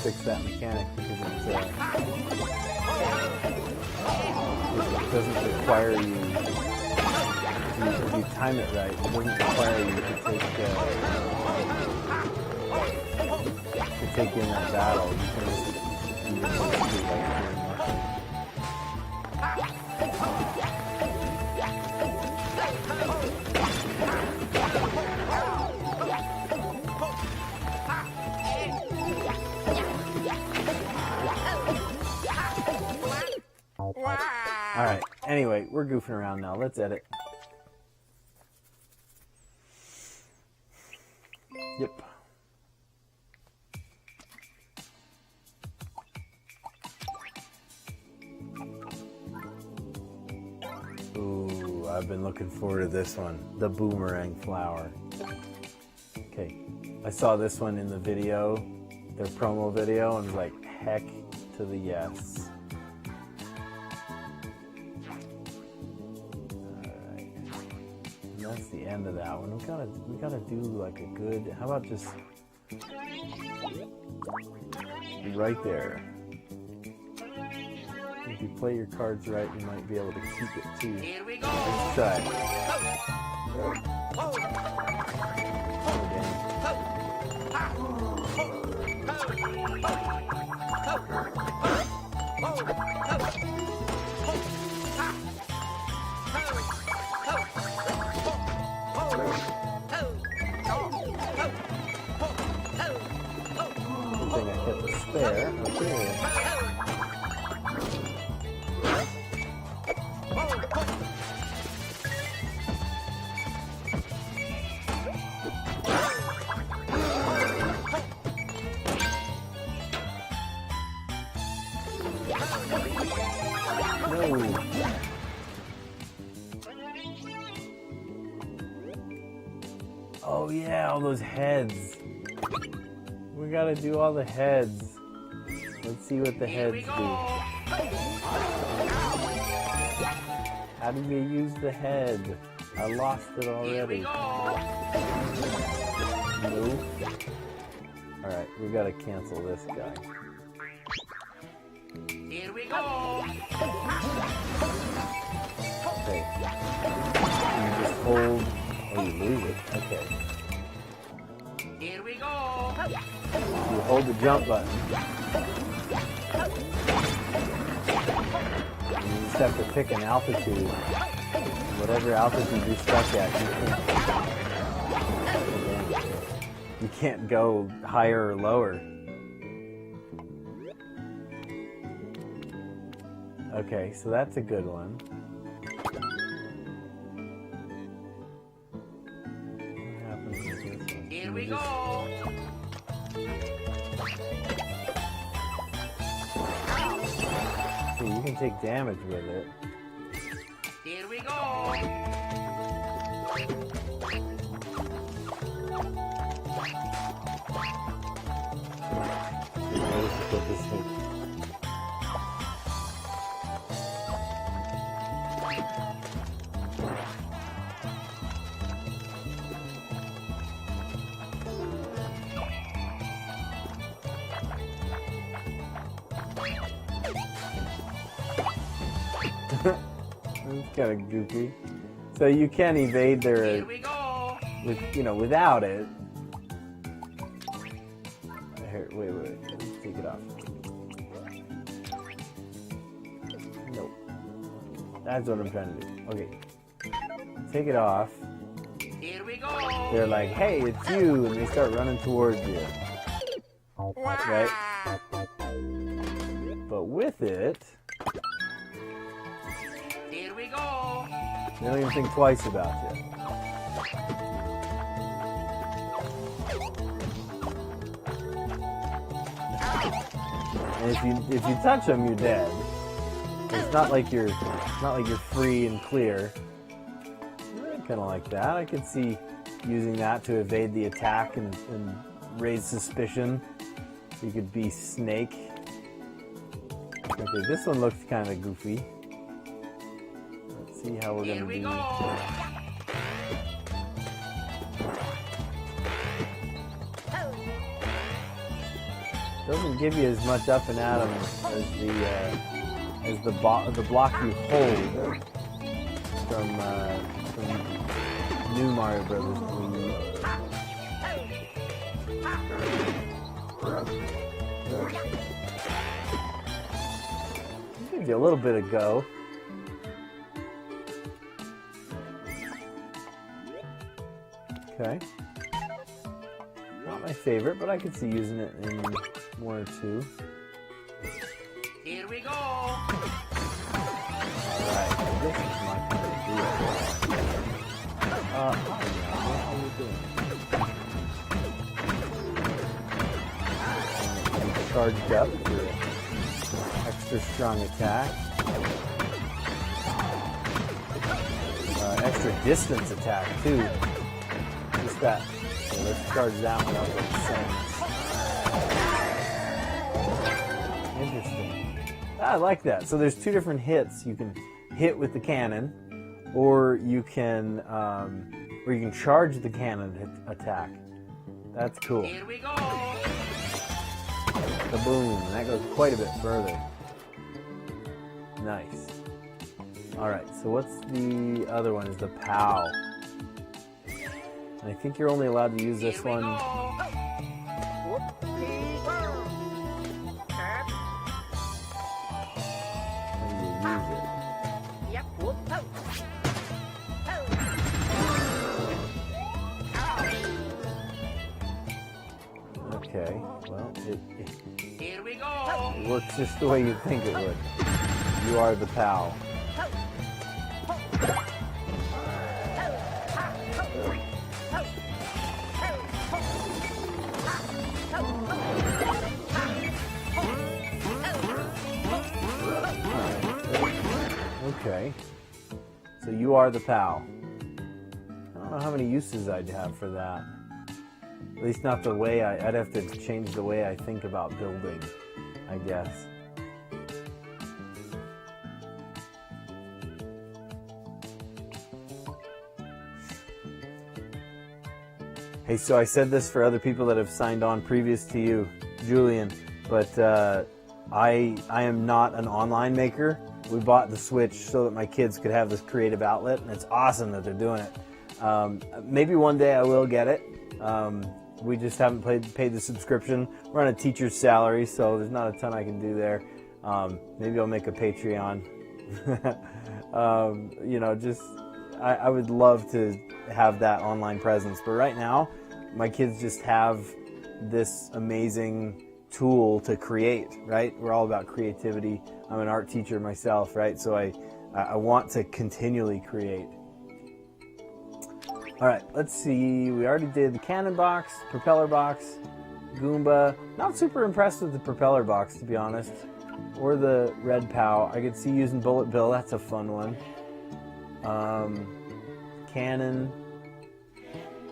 Speaker 1: Fix that mechanic because it doesn't require you, if you time it right, it doesn't require you to take in that battle. You can just do Alright, anyway, we're goofing around now. Let's edit. Yep. Ooh, I've been looking forward to this one. The boomerang flower. Okay, I saw this one in the video, their promo video, and was like, heck to the yes. That's the end of that one. We gotta do like a good. How about just right there? If you play your cards right, you might be able to keep it too.
Speaker 3: Here we go.
Speaker 1: Let's try. Oh, I hit the spare. Okay. No. Oh yeah, all those heads. We gotta do all the heads. Let's see what the heads do. How do you use the head? I lost it already. No. Alright, we gotta cancel this guy.
Speaker 3: Here we go.
Speaker 1: Okay. You just hold. Oh, you lose it. Okay.
Speaker 3: Here we go.
Speaker 1: You hold the jump button. And you just have to pick an altitude. Whatever altitude you're stuck at, you You can't go higher or lower. Okay, so that's a good one. What happens with this one?
Speaker 3: Here we go.
Speaker 1: So you can take damage with it.
Speaker 3: Here we go.
Speaker 1: Put this thing. It's kind of goofy. So you can evade their,
Speaker 3: Here we go.
Speaker 1: without it. Here, wait, let's take it off. Nope. That's what I'm trying to do. Okay. Take it off.
Speaker 3: Here we go.
Speaker 1: They're like, hey, it's you, and they start running towards you. Right? But with it,
Speaker 3: Here we go.
Speaker 1: they don't even think twice about you. And if you touch them, you're dead. It's not like you're free and clear. Kind of like that. I could see using that to evade the attack and raise suspicion. So you could be Snake. Okay, this one looks kind of goofy. Let's see how we're
Speaker 3: Here
Speaker 1: gonna
Speaker 3: we
Speaker 1: do.
Speaker 3: go.
Speaker 1: Doesn't give you as much up and at 'em as the block you hold from New Mario Brothers 3. Gives you a little bit of go. Okay. Not my favorite, but I could see using it in one or two.
Speaker 3: Here we go.
Speaker 1: Alright, this is my kind of deal. Hi, how are you doing? Charged up for extra strong attack. Extra distance attack, too. Just that. So let's charge that one up with the same. Interesting. I like that. So there's two different hits. You can hit with the cannon, or you can charge the cannon attack. That's cool.
Speaker 3: Here we go.
Speaker 1: The boom. And that goes quite a bit further. Nice. Alright, so what's the other one? Is the POW. And I think you're only allowed to use this
Speaker 3: Here we
Speaker 1: one.
Speaker 3: go.
Speaker 1: When you use it.
Speaker 2: Yep. Whoop. Ho.
Speaker 1: Okay, well, it
Speaker 3: Here we go.
Speaker 1: works just the way you think it would. You are the POW. Okay, so you are the POW. I don't know how many uses I'd have for that. At least not the way I'd have to change the way I think about building, I guess. Hey, so I said this for other people that have signed on previous to you, Julian, but I am not an online maker. We bought the Switch so that my kids could have this creative outlet, and it's awesome that they're doing it. Maybe one day I will get it. We just haven't paid the subscription. We're on a teacher's salary, so there's not a ton I can do there. Maybe I'll make a Patreon. I would love to have that online presence, but right now my kids just have this amazing tool to create, right? We're all about creativity. I'm an art teacher myself, right? So I want to continually create. All right, let's see. We already did the cannon box, propeller box, Goomba. Not super impressed with the propeller box, to be honest. Or the red POW. I could see using Bullet Bill. That's a fun one. Cannon.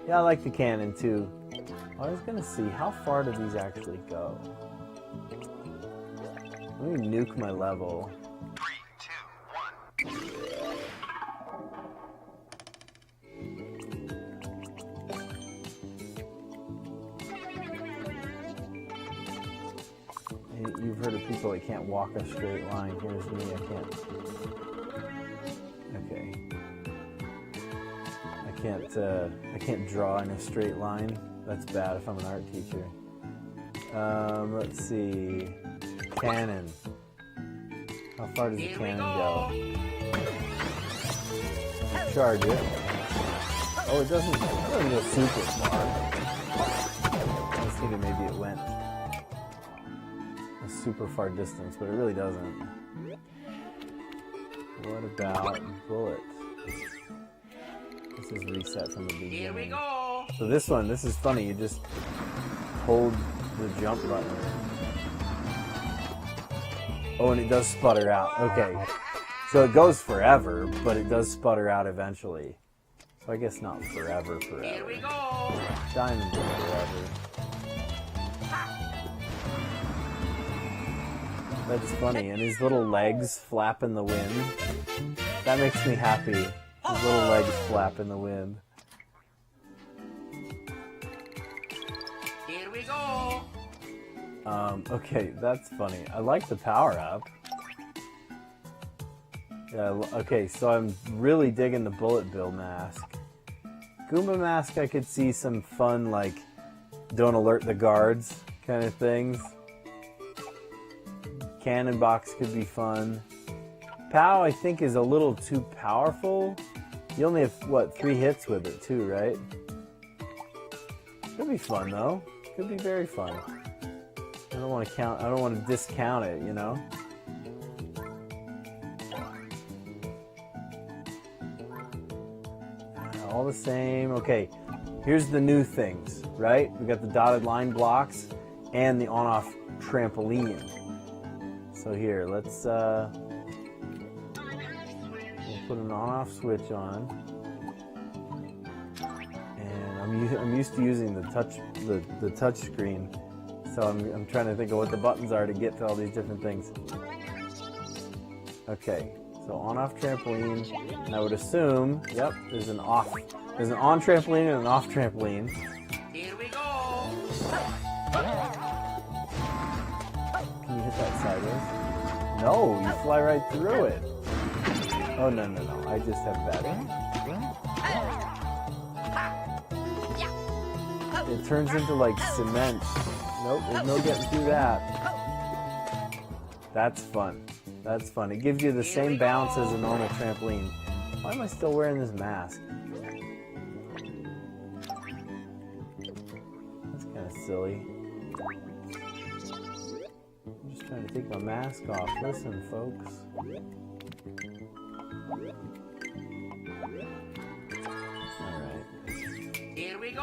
Speaker 1: Yeah, I like the cannon too. I was gonna see how far do these actually go. Let me nuke my level.
Speaker 4: 3, 2, 1.
Speaker 1: You've heard of people that can't walk a straight line. Here's me, I can't. Okay. I can't draw in a straight line. That's bad if I'm an art teacher. Let's see. Cannon. How far does the cannon go? Charge it. Oh, it doesn't go super far. I was thinking maybe it went a super far distance, but it really doesn't. What about bullets? This is reset from the beginning.
Speaker 3: Here we go.
Speaker 1: So this is funny. You just hold the jump button. Oh, and it does sputter out. Okay. So it goes forever, but it does sputter out eventually. So I guess not forever.
Speaker 3: Here we go.
Speaker 1: Diamond is forever. That's funny. And his little legs flap in the wind. That makes me happy. His little legs flap in the wind.
Speaker 3: Here we go.
Speaker 1: Okay, that's funny. I like the power-up. Yeah, okay, so I'm really digging the Bullet Bill mask. Goomba mask, I could see some fun, like, don't alert the guards kind of things. Cannon box could be fun. POW, I think, is a little too powerful. You only have, what, 3 hits with it, too, right? Could be fun, though. Could be very fun. I don't want to discount it, you know? All the same. Okay, here's the new things, right? We got the dotted line blocks and the on-off trampoline. So here, let's we'll put an on-off switch on. And I'm used to using the touch screen. So I'm trying to think of what the buttons are to get to all these different things. Okay, so on-off trampoline, and I would assume, yep, there's an on trampoline and an off trampoline.
Speaker 3: Here we go.
Speaker 1: Can you hit that sideways? No, you fly right through it. Oh, no, I just have bad aim. It turns into like cement. Nope, there's no getting through that. That's fun. That's fun. It gives you the same bounce as a normal trampoline. Why am I still wearing this mask? That's kind of silly. I'm just trying to take my mask off. Listen, folks. Alright.
Speaker 3: Here we go.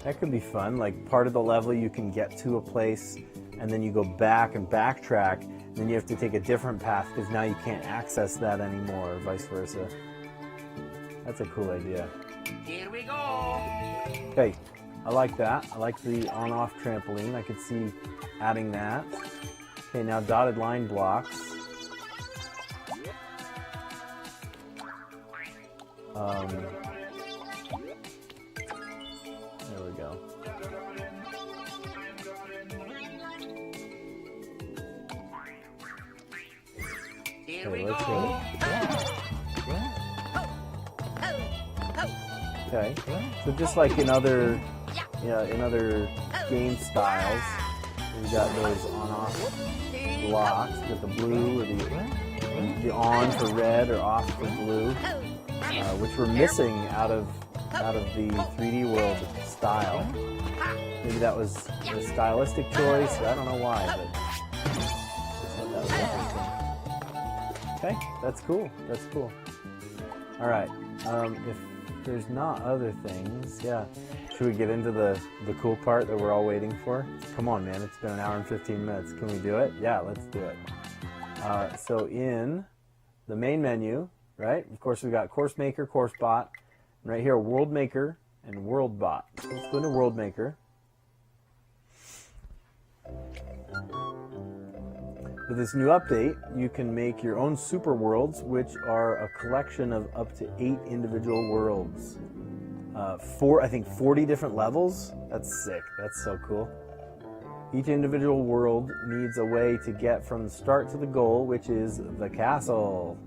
Speaker 1: That could be fun. Like, part of the level you can get to a place and then you go back and backtrack, and then you have to take a different path because now you can't access that anymore, or vice versa. That's a cool idea.
Speaker 3: Here we go.
Speaker 1: Okay, I like that. I like the on-off trampoline. I could see adding that. Okay, now dotted line blocks. There we go.
Speaker 3: Here we
Speaker 1: let's
Speaker 3: go.
Speaker 1: Okay, so just like in other game styles, we got those on-off blocks with the blue or the the on for red or off for blue, which we're missing out of the 3D world style. Maybe that was a stylistic choice. I don't know why, but I thought that was interesting. Okay, that's cool. That's cool. All right. If there's not other things, yeah. Should we get into the cool part that we're all waiting for? Come on, man. It's been an hour and 15 minutes. Can we do it? Yeah, let's do it. So in the main menu, right? Of course, we've got Course Maker, Course Bot. And right here, World Maker and WorldBot. So let's go into World Maker. With this new update, you can make your own super worlds, which are a collection of up to 8 individual worlds. I think 40 different levels. That's sick. That's so cool. Each individual world needs a way to get from the start to the goal, which is the castle.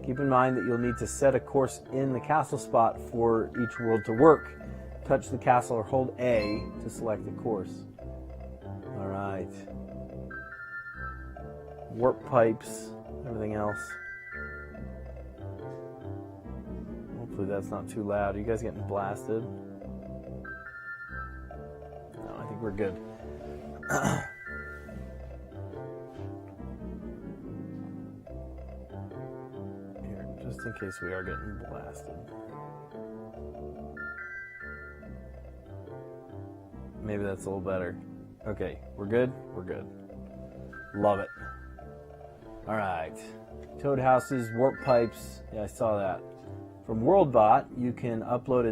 Speaker 1: Keep in mind that you'll need to set a course in the castle spot for each world to work. Touch the castle or hold A to select the course. All right. Warp pipes, everything else. Hopefully that's not too loud. Are you guys getting blasted? No, I think we're good. Here, just in case we are getting blasted. Maybe that's a little better. Okay, we're good? We're good. Love it. All right. Toad houses, warp pipes. Yeah, I saw that. From WorldBot, you can upload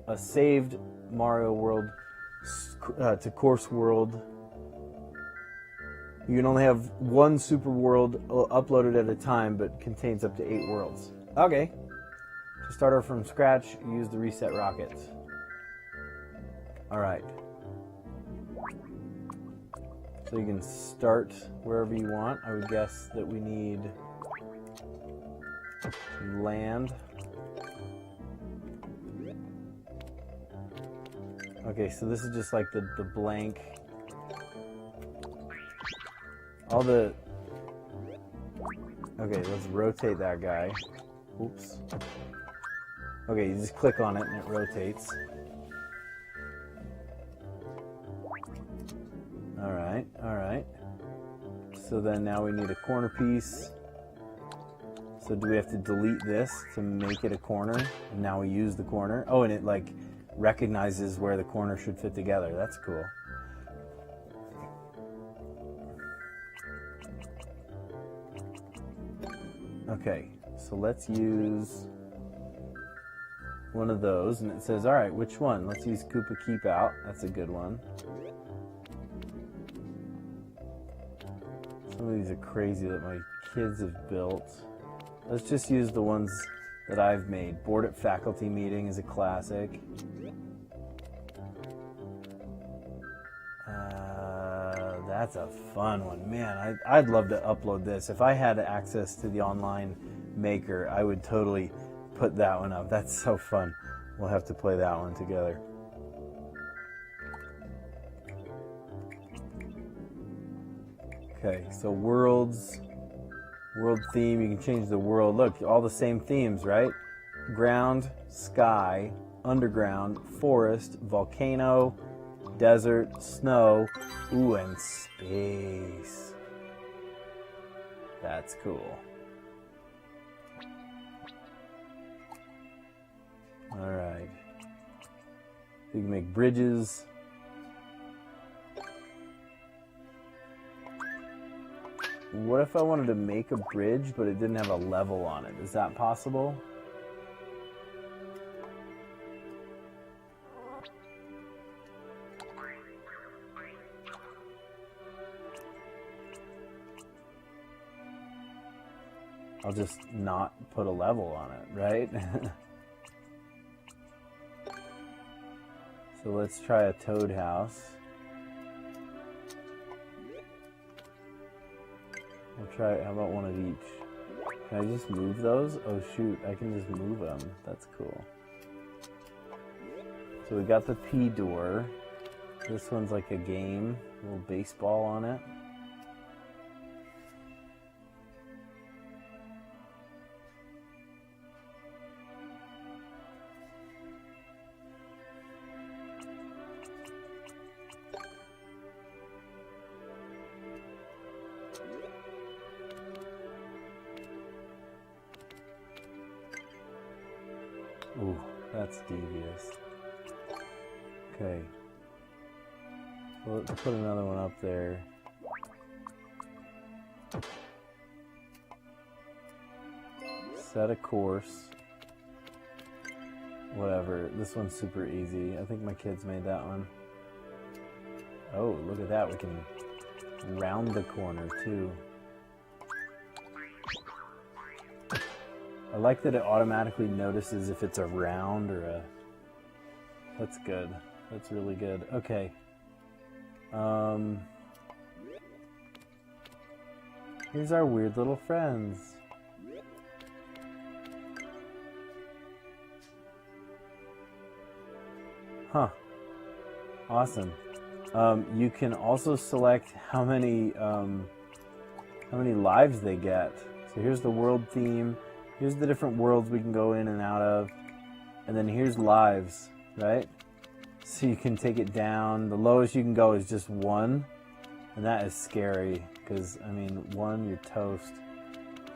Speaker 1: a saved Mario world to Course World. You can only have one super world uploaded at a time, but contains up to 8 worlds. Okay. To start over from scratch, use the reset rocket. All right. So you can start wherever you want. I would guess that we need land. Okay, so this is just like the blank. All the... Okay, let's rotate that guy. Oops. Okay, you just click on it and it rotates. Alright, alright. So then now we need a corner piece. So do we have to delete this to make it a corner? And now we use the corner. Oh, and it like recognizes where the corner should fit together. That's cool. Okay, so let's use one of those. And it says, alright, which one? Let's use Koopa Keep Out. That's a good one. Some of these are crazy that my kids have built. Let's just use the ones that I've made. Board at Faculty Meeting is a classic. That's a fun one. Man, I'd love to upload this. If I had access to the online maker, I would totally put that one up. That's so fun. We'll have to play that one together. Okay, so worlds, world theme, you can change the world. Look, all the same themes, right? Ground, sky, underground, forest, volcano, desert, snow, ooh, and space. That's cool. All right. You can make bridges. What if I wanted to make a bridge, but it didn't have a level on it? Is that possible? I'll just not put a level on it, right? So let's try a toad house. We'll try, how about one of each? Can I just move those? Oh shoot, I can just move them. That's cool. So we got the P door. This one's like a game, a little baseball on it. That's devious. Okay. Well, let's put another one up there. Set a course. Whatever. This one's super easy. I think my kids made that one. Oh, look at that. We can round the corner, too. I like that it automatically notices if it's a round or a... That's good. That's really good. Okay. Here's our weird little friends. Huh. Awesome. You can also select how many lives they get. So here's the world theme. Here's the different worlds we can go in and out of. And then here's lives, right? So you can take it down. The lowest you can go is just 1. And that is scary. Because, I mean, 1, you're toast.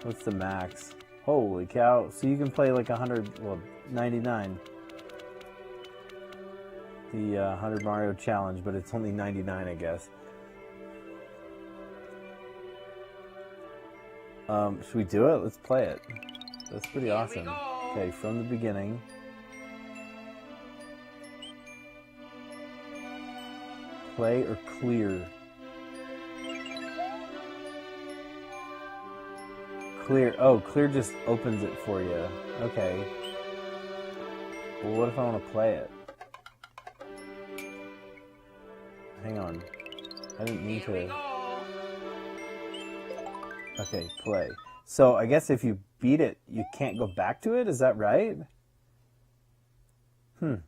Speaker 1: What's the max? Holy cow. So you can play like 100, well, 99. The 100 Mario Challenge, but it's only 99, I guess. Should we do it? Let's play it. That's pretty awesome. Okay, from the beginning. Play or clear? Clear. Oh, clear just opens it for you. Okay. Well, what if I want to play it? Hang on. I didn't mean to. Okay, play. So I guess if you beat it, you can't go back to it? Is that right? None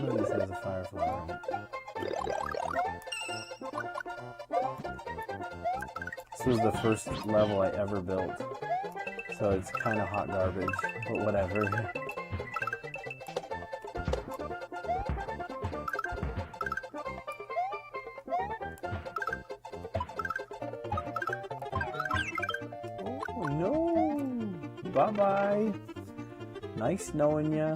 Speaker 1: of these has a firefly. This was the first level I ever built, so it's kind of hot garbage, but whatever. Oh no! Bye-bye! Nice knowing ya.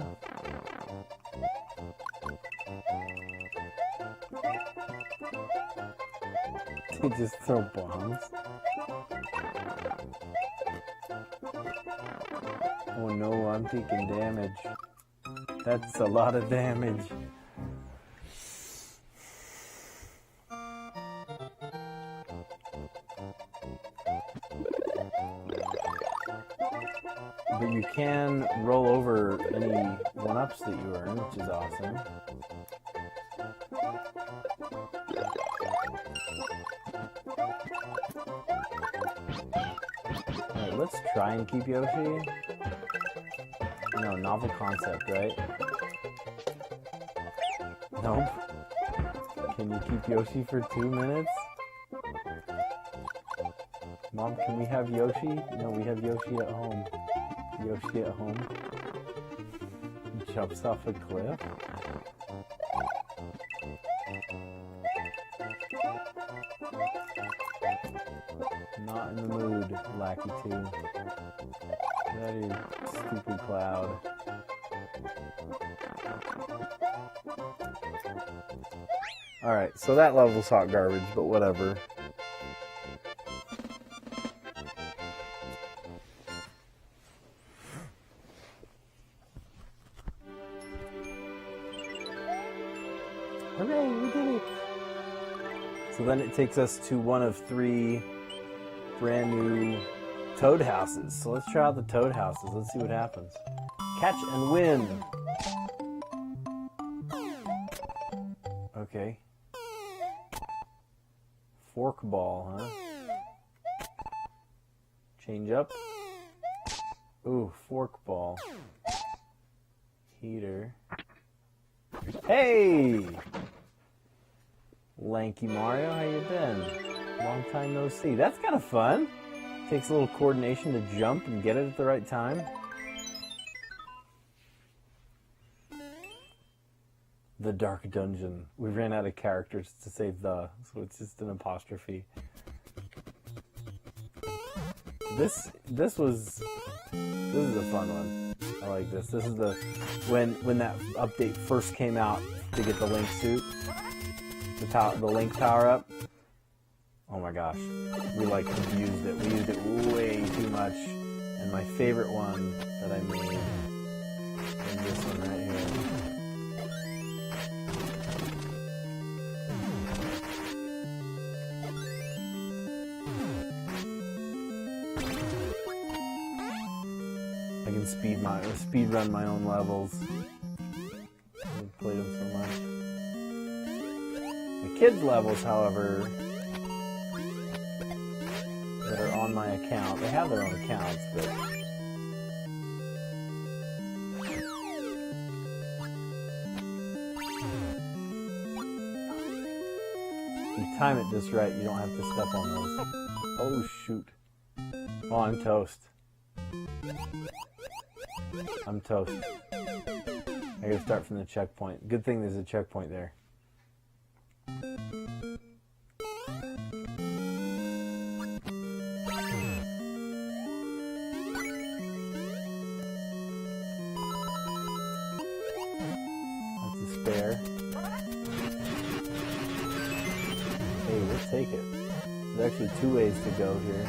Speaker 1: They just throw bombs. Oh no, I'm taking damage. That's a lot of damage. But you can roll over any 1-ups that you earn, which is awesome. Alright, let's try and keep Yoshi. No, novel concept, right? Nope. Can you keep Yoshi for 2 minutes? Mom, can we have Yoshi? No, we have Yoshi at home. Yoshi at home. He jumps off a cliff. Not in the mood, Lackey 2. Get out of here, stupid cloud. Alright, so that level's hot garbage, but whatever. Hooray, we did it! So then it takes us to one of 3 brand new toad houses. So let's try out the toad houses. Let's see what happens. Catch and win! Okay. Fork ball, huh? Change up. Ooh, fork ball. Heater. Hey! Lanky Mario, how you been? Long time no see. That's kind of fun. Takes a little coordination to jump and get it at the right time. The Dark Dungeon. We ran out of characters to say the, so it's just an apostrophe. This is a fun one. I like this. This is the when that update first came out to get the Link suit, the Link power up. Oh my gosh, we like abused it. We used it way too much. And my favorite one that I made is this one right here. I can speed run my own levels. I've played them so much. The kids' levels, however, that are on my account, they have their own accounts, but if you time it just right, you don't have to step on those. Oh shoot. Oh, I'm toast. I'm toast. I gotta start from the checkpoint. Good thing there's a checkpoint there. That's a spare. Hey, we'll take it. There's actually 2 ways to go here.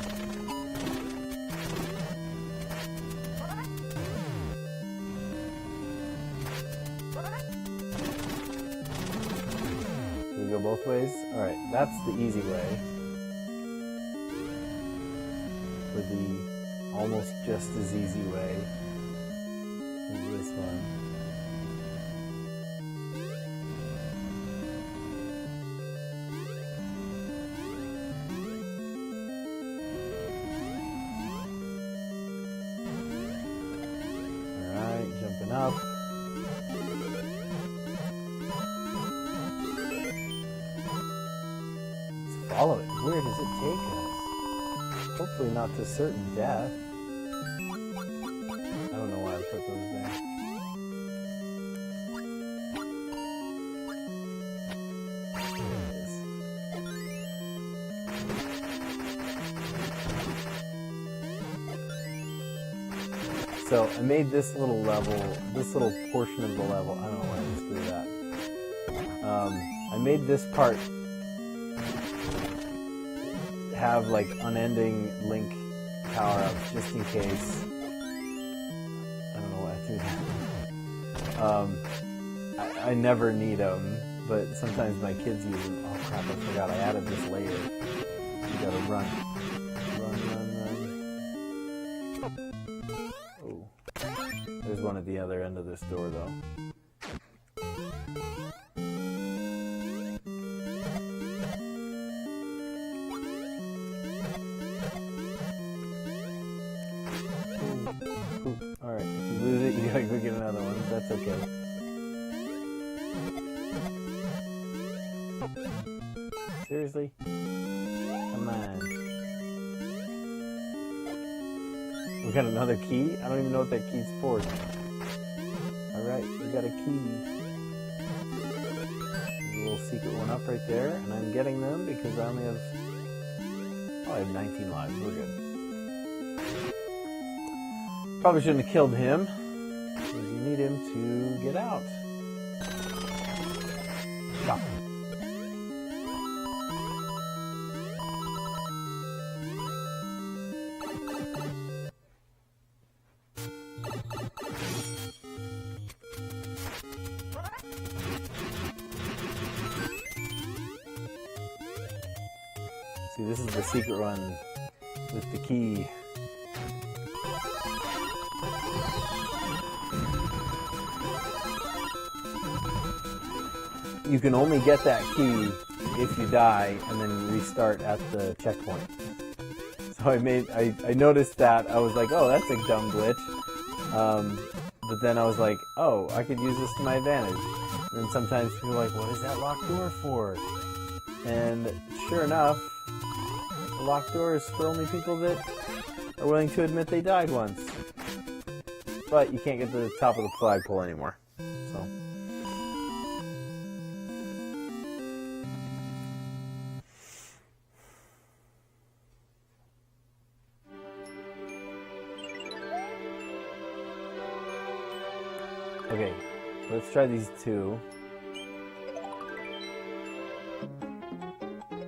Speaker 1: Go both ways? Alright, that's the easy way. For the almost just as easy way is this one. Alright, jumping up. Follow it. Where does it take us? Hopefully not to certain death. I don't know why I put those there. There it is. So I made this little level, this little portion of the level. I don't know why I just did that. I made this part have like unending Link power-ups just in case. I don't know why I do that. I never need them, but sometimes my kids use them. Oh crap, I forgot I added this later. You gotta run. Run. Oh. There's one at the other end of this door though. Alright, if you lose it, you gotta go get another one. That's okay. Seriously? Come on. We got another key? I don't even know what that key's for. Alright, we got a key. There's a little secret one up right there, and I'm getting them because I only have... Oh, I have 19 lives. We're good. Probably shouldn't have killed him, because you need him to get out. Stop. See, this is the secret one with the key. You can only get that key if you die and then restart at the checkpoint. So I noticed that. I was like, oh, that's a dumb glitch. But then I was like, oh, I could use this to my advantage. And then sometimes people are like, what is that locked door for? And sure enough, the locked door is for only people that are willing to admit they died once. But you can't get to the top of the flagpole anymore. So Okay, let's try these two.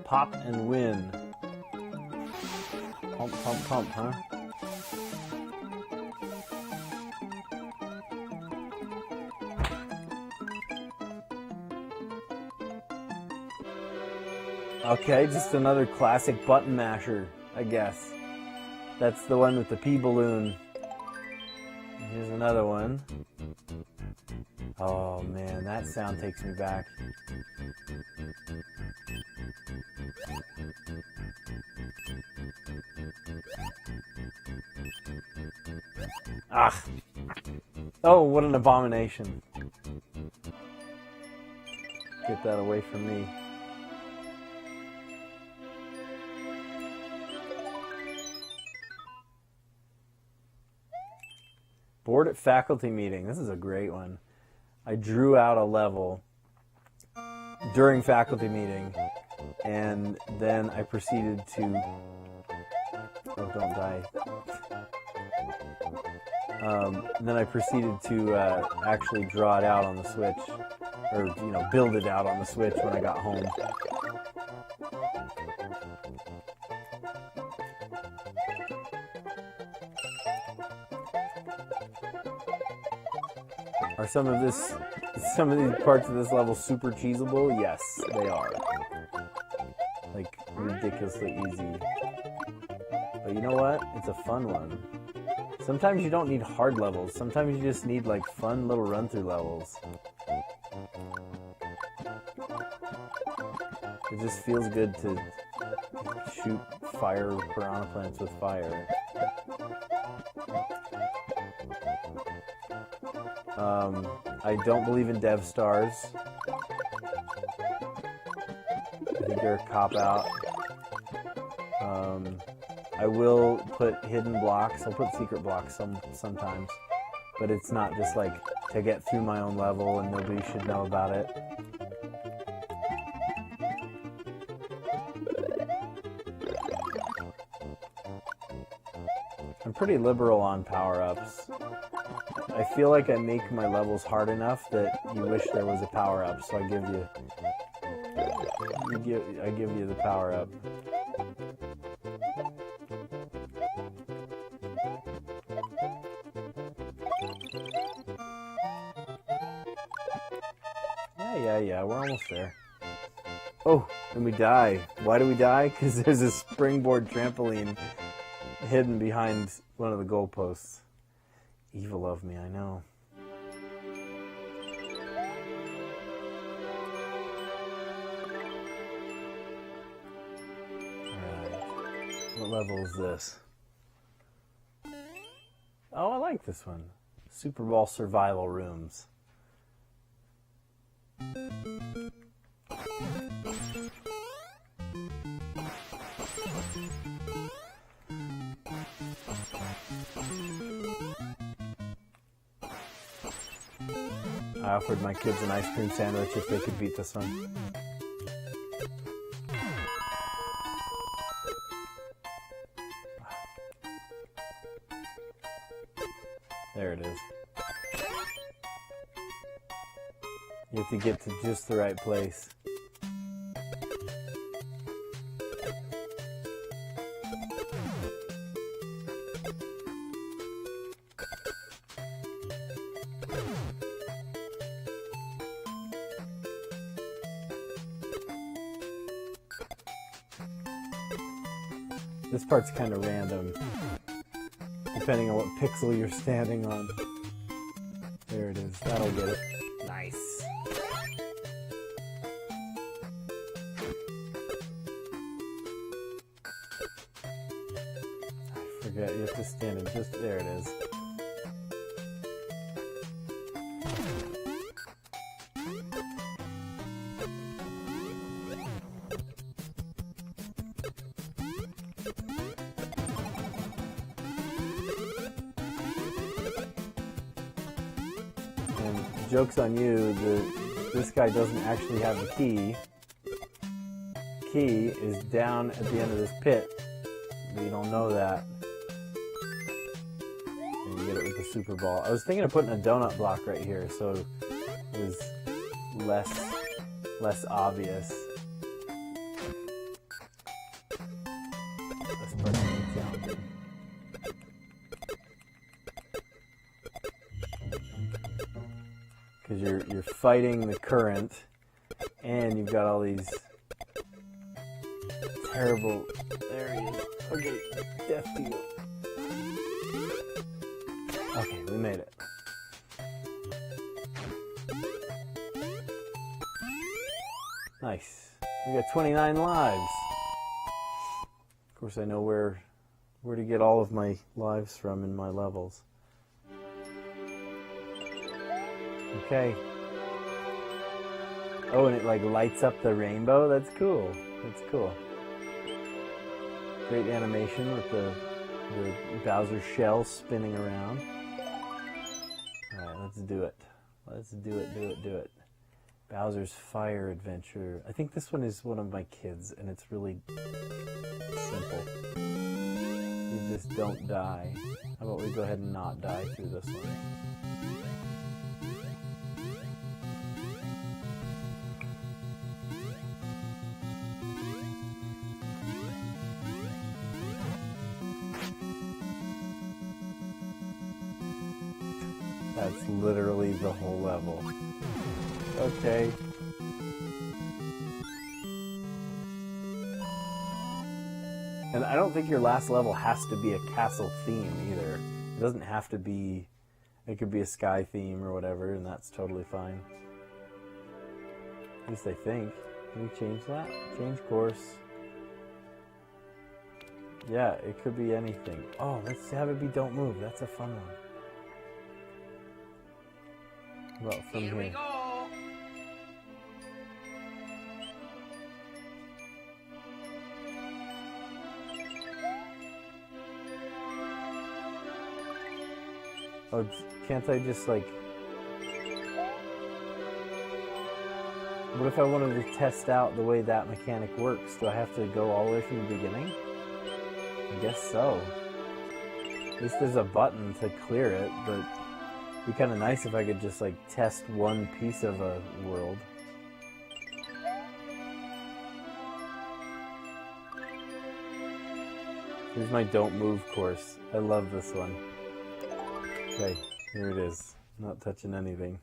Speaker 1: Pop and win. Pump, pump, pump, huh? Okay, just another classic button masher, I guess. That's the one with the pea balloon. Here's another one. Oh man, that sound takes me back. Ah! Oh, what an abomination. Get that away from me. Bored at faculty meeting. This is a great one. I drew out a level during faculty meeting, and then I proceeded to... Oh, don't die. Then I proceeded to actually draw it out on the Switch, or, you know, build it out on the Switch when I got home. Are some of these parts of this level super cheesable? Yes, they are. Like, ridiculously easy. But you know what? It's a fun one. Sometimes you don't need hard levels. Sometimes you just need, like, fun little run-through levels. It just feels good to shoot fire piranha plants with fire. I don't believe in dev stars. I think they're a cop-out. I will put hidden blocks. I'll put secret blocks sometimes. But it's not just like to get through my own level and nobody should know about it. I'm pretty liberal on power-ups. I feel like I make my levels hard enough that you wish there was a power-up, so I give you the power-up. Yeah, we're almost there. Oh, and we die. Why do we die? Because there's a springboard trampoline hidden behind one of the goalposts. Evil of me, I know. Alright. What level is this? Oh, I like this one. Super Bowl Survival Rooms. I offered my kids an ice cream sandwich if they could beat this one. There it is. You have to get to just the right place. This part's kind of random, depending on what pixel you're standing on. There it is. That'll get it. Nice. I forget. You have to stand in just... There it is. Joke's on you, this guy doesn't actually have the key. Key is down at the end of this pit. But you don't know that. And you get it with the super ball. I was thinking of putting a donut block right here, so it was less obvious. This part is challenging. Because you're fighting the current, and you've got all these terrible. There he is. Okay, death deal. Okay, we made it. Nice. We got 29 lives. Of course, I know where to get all of my lives from in my levels. Okay. Oh, and it like lights up the rainbow? That's cool. That's cool. Great animation with the Bowser shell spinning around. Alright, let's do it. Let's do it. Bowser's Fire Adventure. I think this one is one of my kids, and it's really simple. You just don't die. How about we go ahead and not die through this one? That's literally the whole level. Okay. And I don't think your last level has to be a castle theme either. It doesn't have to be, it could be a sky theme or whatever, and that's totally fine. At least I think. Can we change that? Change course. Yeah, it could be anything. Oh, let's have it be Don't Move. That's a fun one. Well, from
Speaker 3: Here we
Speaker 1: here.
Speaker 3: go.
Speaker 1: Oh, can't I just like... What if I wanted to test out the way that mechanic works? Do I have to go all the way from the beginning? I guess so. At least there's a button to clear it, but it'd be kind of nice if I could just like test one piece of a world. Here's my Don't Move course. I love this one. Okay, here it is. Not touching anything.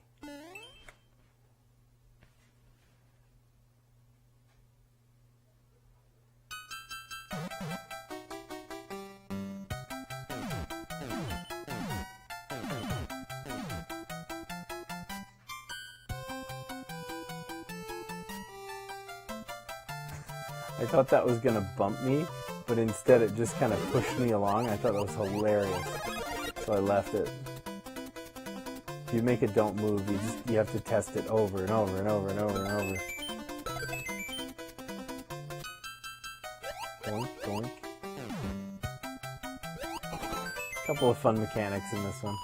Speaker 1: I thought that was going to bump me, but instead it just kind of pushed me along. I thought that was hilarious, so I left it. If you make it Don't Move, you have to test it over and over and over and over and over. Boink, boink. A couple of fun mechanics in this one.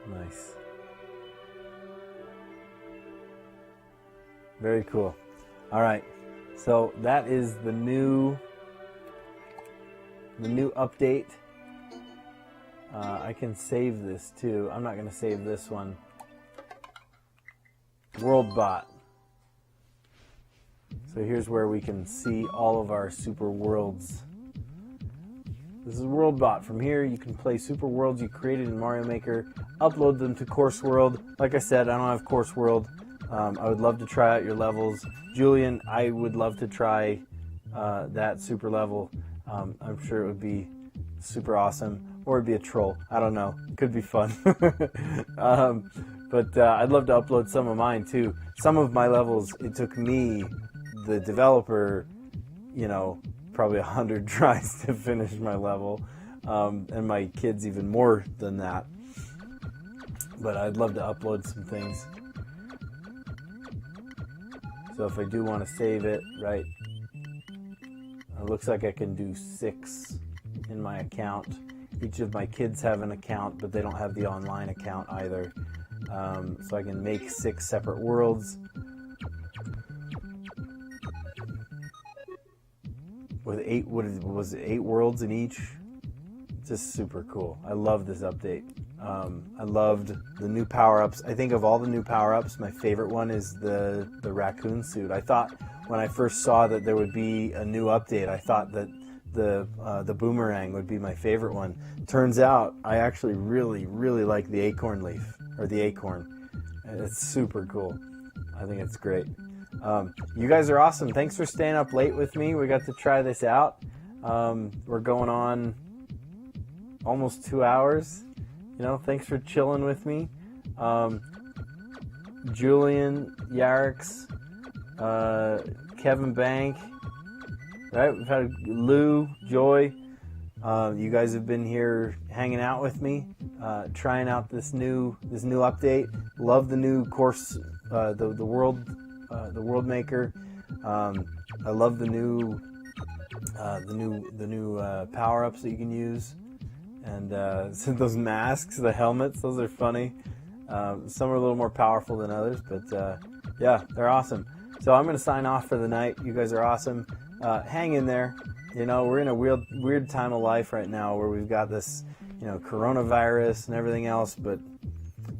Speaker 1: Nice. Very cool. All right. So that is the new update. I can save this too. I'm not going to save this one. WorldBot. So here's where we can see all of our super worlds. This is WorldBot. From here, you can play super worlds you created in Mario Maker, upload them to Course World. Like I said, I don't have Course World. I would love to try out your levels. Julian, I would love to try that super level. I'm sure it would be super awesome. Or it'd be a troll. I don't know. It could be fun. But I'd love to upload some of mine too. Some of my levels, it took me, the developer, you know, probably 100 tries to finish my level, and my kids even more than that. But I'd love to upload some things. So if I do want to save it, right, it looks like I can do 6 in my account. Each of my kids have an account, but they don't have the online account either. so I can make 6 separate worlds with 8 worlds in each. Just super cool. I love this update. I loved the new power-ups. I think of all the new power-ups, my favorite one is the raccoon suit. I thought when I first saw that there would be a new update, I thought that the boomerang would be my favorite one. Turns out I actually really, really like the acorn leaf, or the acorn. It's super cool. I think it's great. You guys are awesome. Thanks for staying up late with me. We got to try this out. We're going on almost 2 hours. Thanks for chilling with me. Julian, Yarix, Kevin Bank, right? We've had Lou, Joy. You guys have been here hanging out with me, trying out this new update. Love the new course, the world maker. I love the new power-ups that you can use. And those masks, the helmets, those are funny. Some are a little more powerful than others, but yeah, they're awesome. So I'm going to sign off for the night. You guys are awesome. Hang in there. We're in a weird time of life right now where we've got this, coronavirus and everything else, but,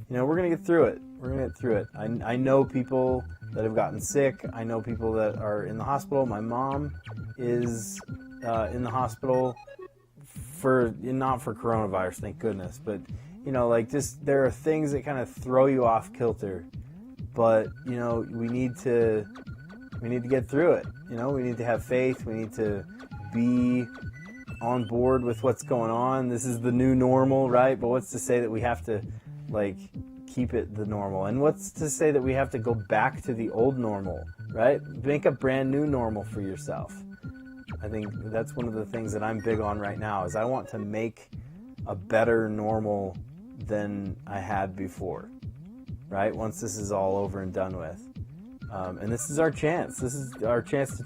Speaker 1: we're going to get through it. We're going to get through it. I know people that have gotten sick. I know people that are in the hospital. My mom is in the hospital. Not for coronavirus, thank goodness, but there are things that kind of throw you off kilter, but we need to get through it. We need to have faith. We need to be on board with what's going on. This is the new normal, right? But what's to say that we have to keep it the normal, and what's to say that we have to go back to the old normal, right? Make a brand new normal for yourself. I think that's one of the things that I'm big on right now is I want to make a better normal than I had before, right? Once this is all over and done with. And this is our chance. This is our chance to